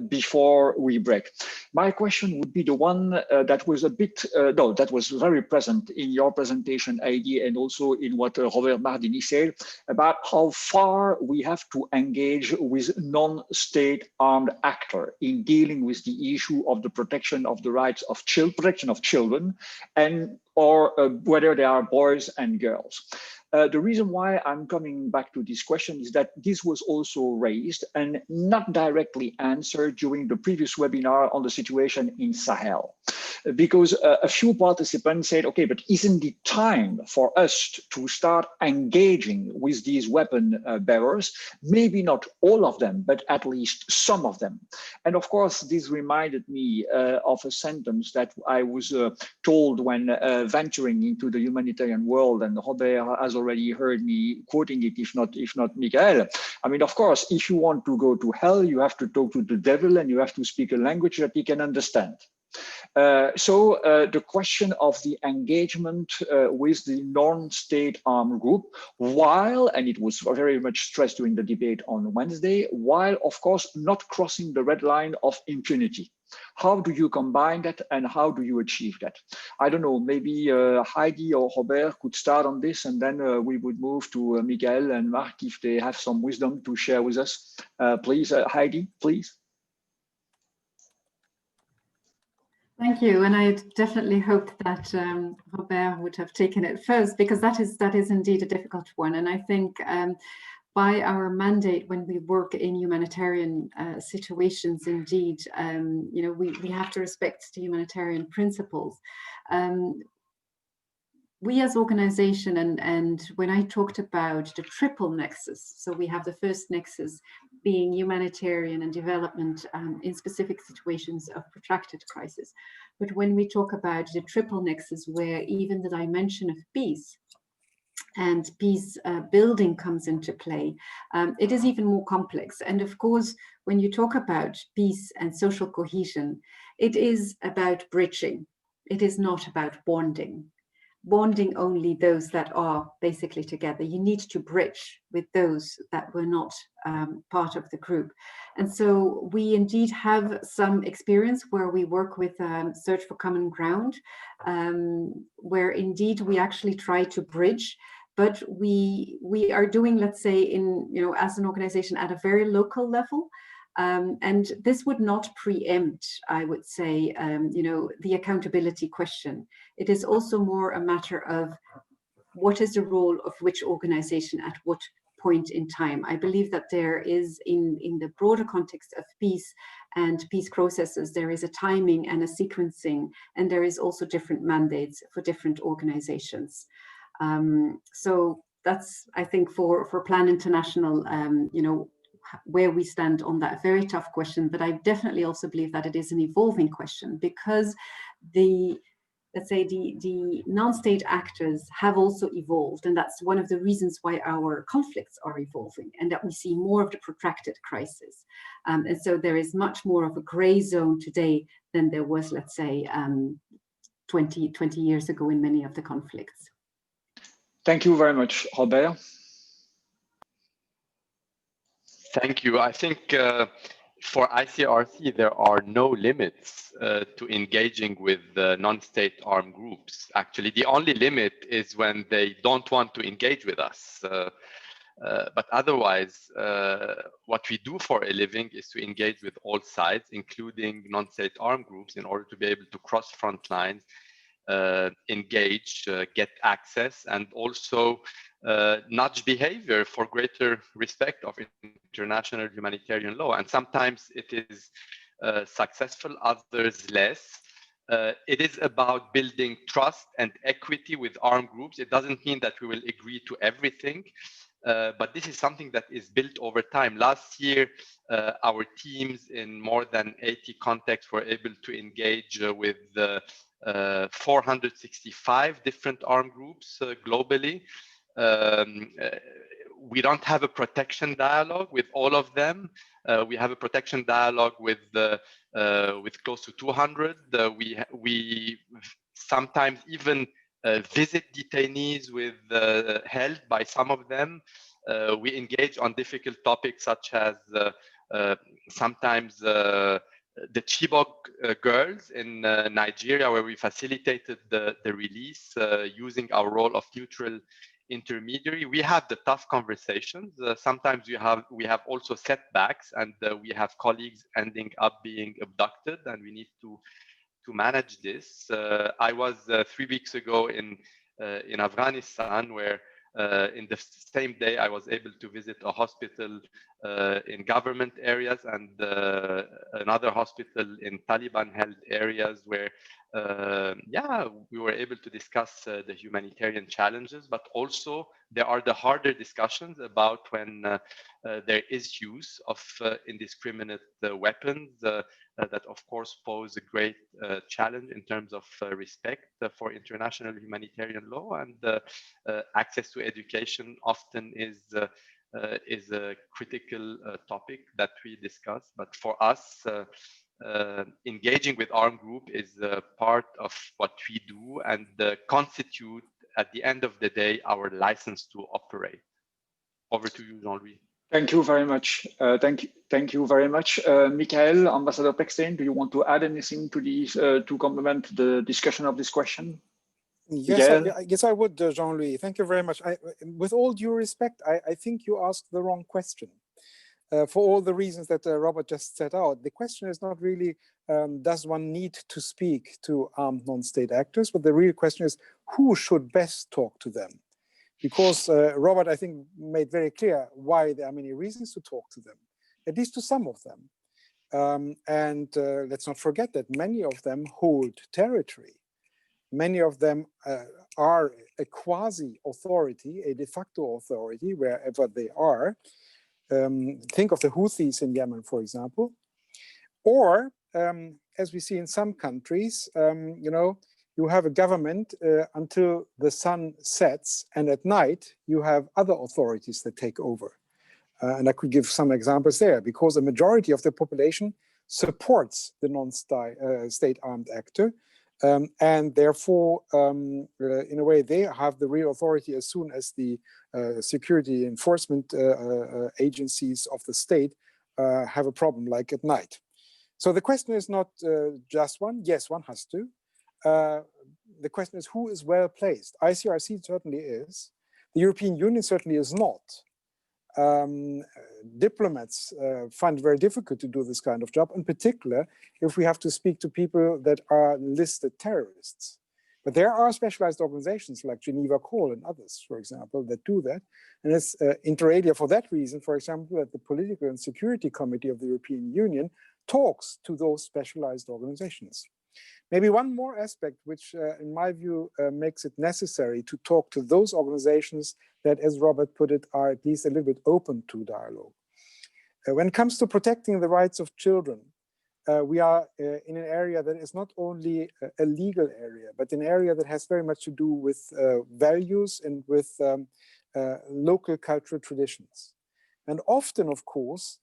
before we break. My question would be the one that was a bit, no, that was very present in your presentation, Heidi, and also in what Robert Mardini said about how far we have to engage with non-state armed actor in dealing with the issue of the protection of the rights of children, and or whether they are boys and girls. The reason why I'm coming back to this question is that this was also raised and not directly answered during the previous webinar on the situation in Sahel. Because a few participants said, okay, but isn't it time for us to start engaging with these weapon bearers? Maybe not all of them, but at least some of them. And of course, this reminded me of a sentence that I was told when venturing into the humanitarian world, and Robert has already heard me quoting it, if not Michael. I mean, of course, if you want to go to hell, you have to talk to the devil and you have to speak a language that he can understand. So the question of the engagement with the non-state armed group, while, and it was very much stressed during the debate on Wednesday, while of course not crossing the red line of impunity. How do you combine that and how do you achieve that? I don't know, maybe Heidi or Robert could start on this, and then we would move to Miguel and Marc if they have some wisdom to share with us. Please, Heidi, please.
Thank you, and I definitely hope that Robert would have taken it first, because that is indeed a difficult one. And I think by our mandate, when we work in humanitarian situations, indeed, you know, we have to respect the humanitarian principles. We as organization, and when I talked about the triple nexus, so we have the first nexus being humanitarian and development in specific situations of protracted crisis. But when we talk about the triple nexus, where even the dimension of peace and peace building comes into play, it is even more complex. And of course, when you talk about peace and social cohesion, it is about bridging. It is not about bonding only those that are basically together. You need to bridge with those that were not part of the group. And so we indeed have some experience where we work with Search for Common Ground, where indeed we actually try to bridge, but we are doing, let's say, in, you know, as an organization at a very local level. And this would not preempt, I would say, you know, the accountability question. It is also more a matter of what is the role of which organization at what point in time. I believe that there is, in the broader context of peace and peace processes, there is a timing and a sequencing, and there is also different mandates for different organizations. So that's, I think, for Plan International, you know, where we stand on that very tough question. But I definitely also believe that it is an evolving question, because let's say the non-state actors have also evolved, and that's one of the reasons why our conflicts are evolving, and that we see more of the protracted crisis. And so there is much more of a gray zone today than there was, let's say, 20 years ago in many of the conflicts.
Thank you very much, Robert.
Thank you. I think for ICRC, there are no limits to engaging with non-state armed groups. Actually, the only limit is when they don't want to engage with us. But otherwise, what we do for a living is to engage with all sides, including non-state armed groups, in order to be able to cross front lines, engage, get access, and also nudge behavior for greater respect of international humanitarian law. And sometimes it is successful, others less. It is about building trust and equity with armed groups. It doesn't mean that we will agree to everything, but this is something that is built over time. Last year, our teams in more than 80 contexts were able to engage with 465 different armed groups globally. We don't have a protection dialogue with all of them. We have a protection dialogue with close to 200. We sometimes even visit detainees with held by some of them. We engage on difficult topics such as sometimes the Chibok girls in Nigeria, where we facilitated the release using our role of neutral intermediary. We have the tough conversations. Sometimes we have also setbacks, and we have colleagues ending up being abducted, and we need to manage this. I was 3 weeks ago in Afghanistan, where in the same day I was able to visit a hospital in government areas and another hospital in Taliban-held areas, where we were able to discuss the humanitarian challenges, but also there are the harder discussions about when there is use of indiscriminate weapons that of course pose a great challenge in terms of respect for international humanitarian law, and access to education often is a critical topic that we discuss. But for us, engaging with armed group is part of what we do and constitute, at the end of the day, our license to operate. Over to you, Jean-Louis.
Thank you very much. Thank you very much. Michael, Ambassador Paxton, do you want to add anything to these to complement the discussion of this question?
Yes, I would, Jean-Louis. Thank you very much. With all due respect, I think you asked the wrong question. For all the reasons that Robert just set out, the question is not really, does one need to speak to armed non-state actors, but the real question is, who should best talk to them? Because Robert, I think, made very clear why there are many reasons to talk to them, at least to some of them. Let's not forget that many of them hold territory. Many of them are a quasi-authority, a de facto authority, wherever they are. Think of the Houthis in Yemen, for example. Or, as we see in some countries, you have a government until the sun sets, and at night you have other authorities that take over. And I could give some examples there, because a majority of the population supports the non-state armed actor, and therefore, in a way, they have the real authority as soon as the security enforcement agencies of the state have a problem, like at night. So the question is not just one. Yes, one has to. The question is, who is well placed? ICRC certainly is. The European Union certainly is not. Diplomats find it very difficult to do this kind of job, in particular if we have to speak to people that are listed terrorists. But there are specialized organizations like Geneva Call and others, for example, that do that. And it's inter alia for that reason, for example, that the Political and Security Committee of the European Union talks to those specialized organizations. Maybe one more aspect, which in my view makes it necessary to talk to those organizations that, as Robert put it, are at least a little bit open to dialogue. When it comes to protecting the rights of children, we are in an area that is not only a legal area, but an area that has very much to do with values and with local cultural traditions. And often, of course,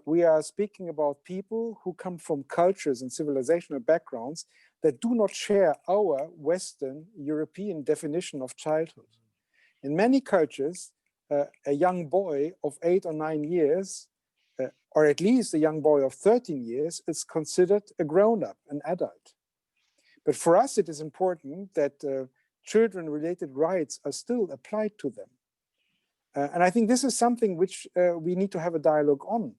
we are speaking about people who come from cultures and civilizational backgrounds that do not share our Western European definition of childhood. In many cultures, a young boy of 8 or 9 years, or at least a young boy of 13 years, is considered a grown-up, an adult. But for us, it is important that children-related rights are still applied to them. And I think this is something which we need to have a dialogue on.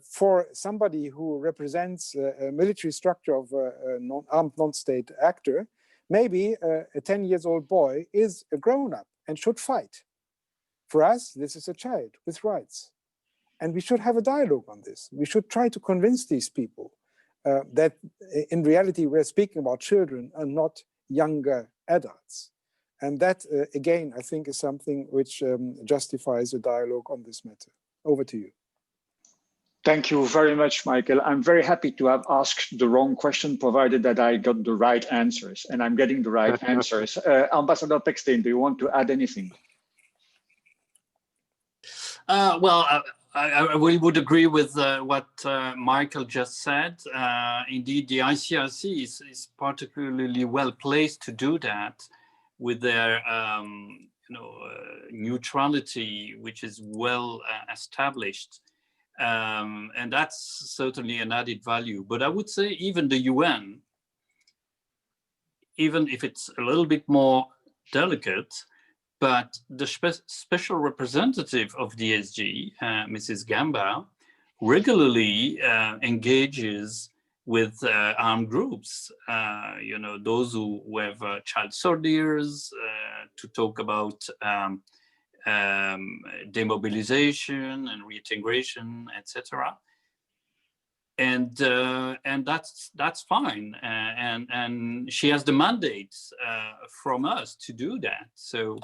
For somebody who represents a military structure of an armed non-state actor, maybe a 10-year-old boy is a grown-up and should fight. For us, this is a child with rights. And we should have a dialogue on this. We should try to convince these people that in reality, we're speaking about children and not younger adults. And that, again, I think is something which justifies a dialogue on this matter. Over to you.
Thank you very much, Michael. I'm very happy to have asked the wrong question, provided that I got the right answers, and I'm getting the right answers. Ambassador Paxton, do you want to add anything?
Well, I would agree with what Michael just said. Indeed, the ICRC is particularly well placed to do that with their neutrality, which is well established. And that's certainly an added value. But I would say even the UN, even if it's a little bit more delicate, but the special representative of DSG, Mrs. Gamba, regularly engages with armed groups, those who have child soldiers, to talk about demobilization and reintegration, etc. And that's fine. And she has the mandate from us to do that. So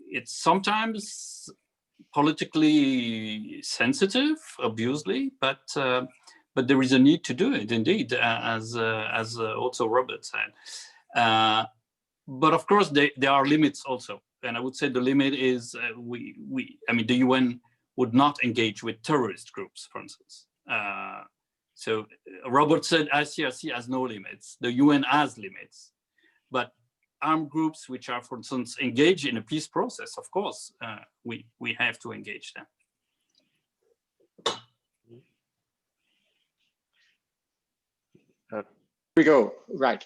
it's sometimes politically sensitive, obviously, but there is a need to do it, indeed, as also Robert said. But of course, there are limits also. And I would say the limit is the UN would not engage with terrorist groups, for instance. So Robert said ICRC has no limits. The UN has limits. But armed groups which are, for instance, engaged in a peace process, of course, we have to engage them.
We go, right.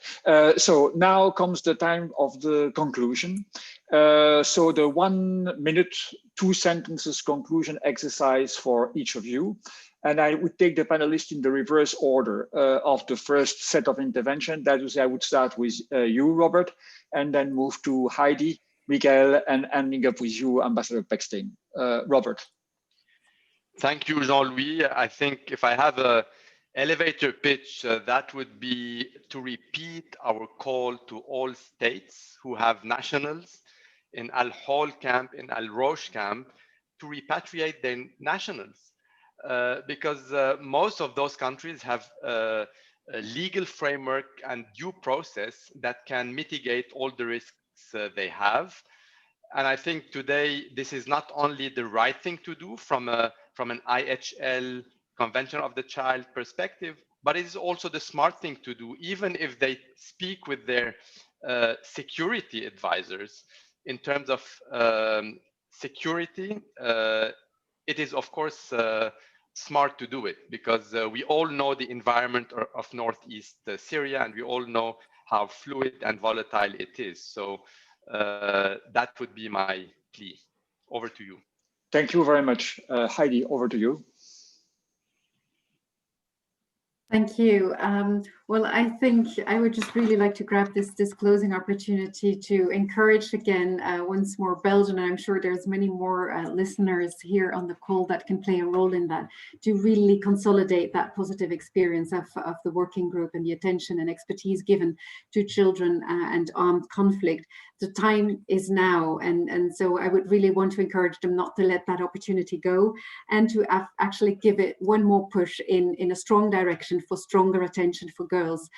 So now comes the time of the conclusion. So the 1 minute, 2 sentences conclusion exercise for each of you. And I would take the panelists in the reverse order of the first set of intervention. That is, I would start with you, Robert, and then move to Heidi, Miguel, and ending up with you, Ambassador Paxton. Robert.
Thank you, Jean-Louis. I think if I have a elevator pitch, that would be to repeat our call to all states who have nationals in Al-Hol camp, in Al-Rosh camp, to repatriate their nationals. Because most of those countries have a legal framework and due process that can mitigate all the risks they have. And I think today, this is not only the right thing to do from an IHL Convention of the Child perspective, but it is also the smart thing to do, even if they speak with their security advisors. In terms of security, it is of course smart to do it, because we all know the environment of Northeast Syria, and we all know how fluid and volatile it is. So that would be my plea. Over to you.
Thank you very much. Heidi, over to you.
Thank you. Well, I think I would just really like to grab this closing opportunity to encourage again, once more, Belgium, and I'm sure there's many more listeners here on the call that can play a role in that, to really consolidate that positive experience of the working group and the attention and expertise given to children and armed conflict. The time is now, and so I would really want to encourage them not to let that opportunity go, and to actually give it one more push in a strong direction for stronger attention for girls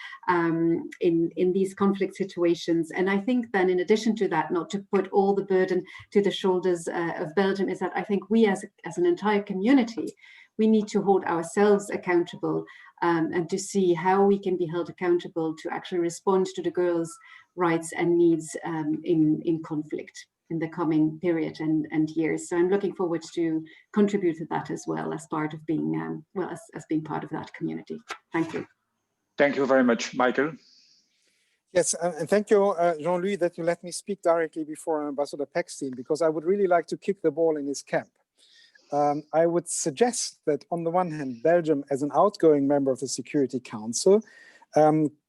in these conflict situations. And I think then, in addition to that, not to put all the burden to the shoulders of Belgium, is that I think we as an entire community, we need to hold ourselves accountable and to see how we can be held accountable to actually respond to the girls' rights and needs in conflict in the coming period and years. So I'm looking forward to contribute to that as well, as part of being, as being part of that community. Thank you.
Thank you very much, Michael.
Yes, and thank you, Jean-Louis, that you let me speak directly before Ambassador Paxton, because I would really like to kick the ball in his camp. I would suggest that on the one hand, Belgium, as an outgoing member of the Security Council,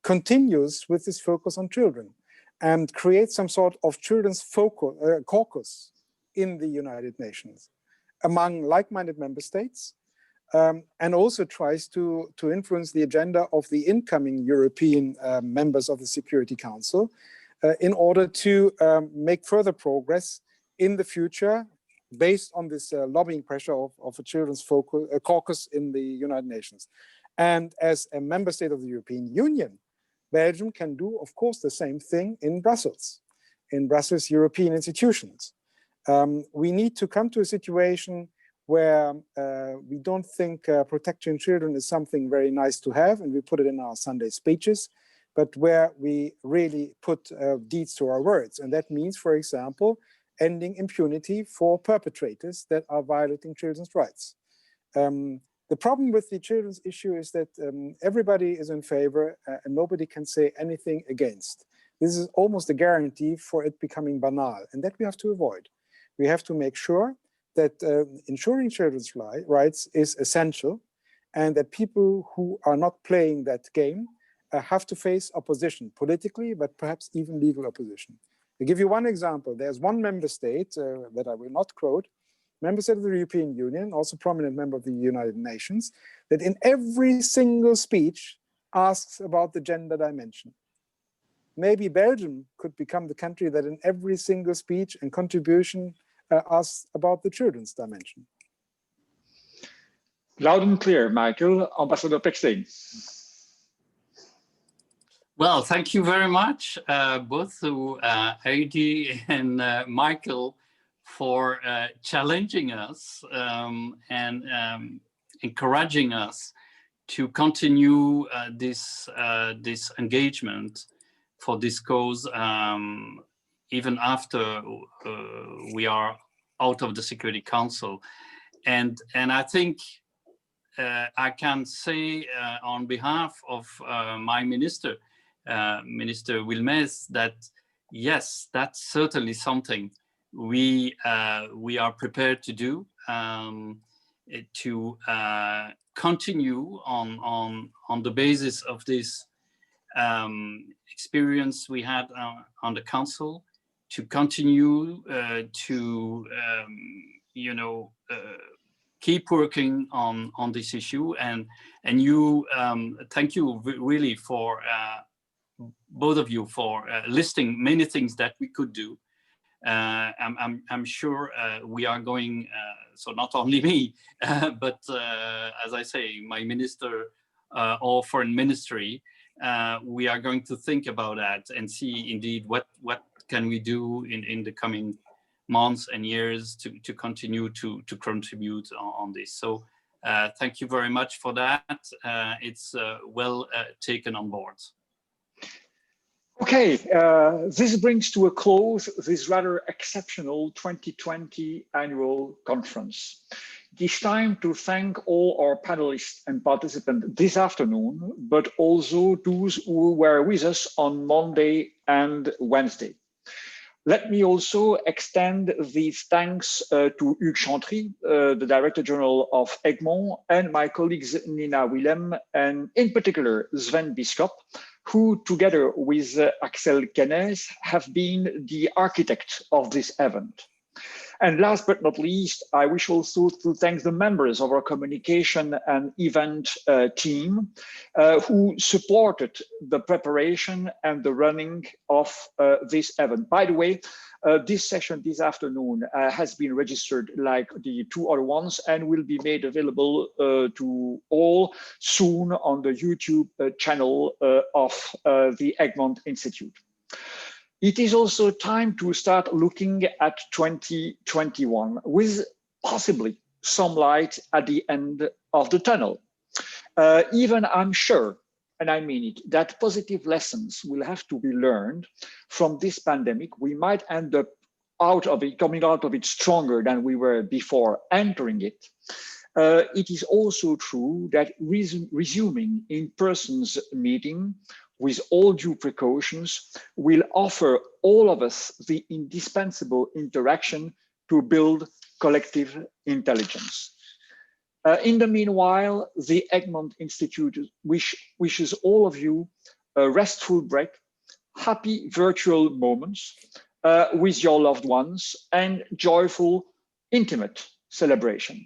continues with this focus on children and creates some sort of children's caucus in the United Nations among like-minded member states, and also tries to influence the agenda of the incoming European members of the Security Council in order to make further progress in the future based on this lobbying pressure of a children's caucus in the United Nations. And as a member state of the European Union, Belgium can do, of course, the same thing in Brussels European institutions. We need to come to a situation where we don't think protecting children is something very nice to have and we put it in our Sunday speeches, but where we really put deeds to our words. And that means, for example, ending impunity for perpetrators that are violating children's rights. The problem with the children's issue is that everybody is in favor and nobody can say anything against. This is almost a guarantee for it becoming banal, and that we have to avoid. We have to make sure that ensuring children's rights is essential, and that people who are not playing that game have to face opposition politically, but perhaps even legal opposition. I'll give you one example. There's one member state that I will not quote, member state of the European Union, also prominent member of the United Nations, that in every single speech asks about the gender dimension. Maybe Belgium could become the country that in every single speech and contribution asks about the children's dimension.
Loud and clear, Michael. Ambassador Paxton.
Well, thank you very much, both to Heidi and Michael, for challenging us and encouraging us to continue this engagement for this cause, even after we are out of the Security Council. And I think I can say on behalf of my minister, Minister Wilmès, that yes, that's certainly something we are prepared to do, to continue on the basis of this experience we had on the council, to continue to keep working on this issue. And you, thank you really for both of you for listing many things that we could do. I'm sure we are going, so not only me, but as I say, my minister or foreign ministry, we are going to think about that and see indeed what can we do in the coming months and years to continue to contribute on this. So thank you very much for that. It's well taken on board.
Okay, this brings to a close this rather exceptional 2020 annual conference. It is time to thank all our panelists and participants this afternoon, but also those who were with us on Monday and Wednesday. Let me also extend these thanks to Hugues Chantry, the Director General of Egmont, and my colleagues Nina Willem, and in particular Sven Biskop, who together with Axel Kennes have been the architect of this event. And last but not least, I wish also to thank the members of our communication and event team who supported the preparation and the running of this event. By the way, this session this afternoon has been registered like the two other ones and will be made available to all soon on the YouTube channel of the Egmont Institute. It is also time to start looking at 2021 with possibly some light at the end of the tunnel. Even I'm sure, and I mean it, that positive lessons will have to be learned from this pandemic. We might end up coming out of it stronger than we were before entering it. It is also true that resuming in-person's meeting with all due precautions will offer all of us the indispensable interaction to build collective intelligence. In the meanwhile, the Egmont Institute wishes all of you a restful break, happy virtual moments with your loved ones, and joyful, intimate celebration.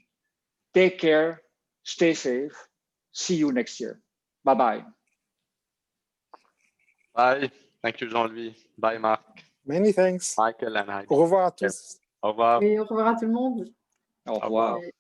Take care, stay safe, see you next year. Bye-bye.
Bye. Thank you, Jean-Louis. Bye, Marc.
Many thanks.
Michael and Heidi.
Au revoir à tous.
Au revoir.
Oui, au revoir à tout le monde.
Au revoir.
Ouais.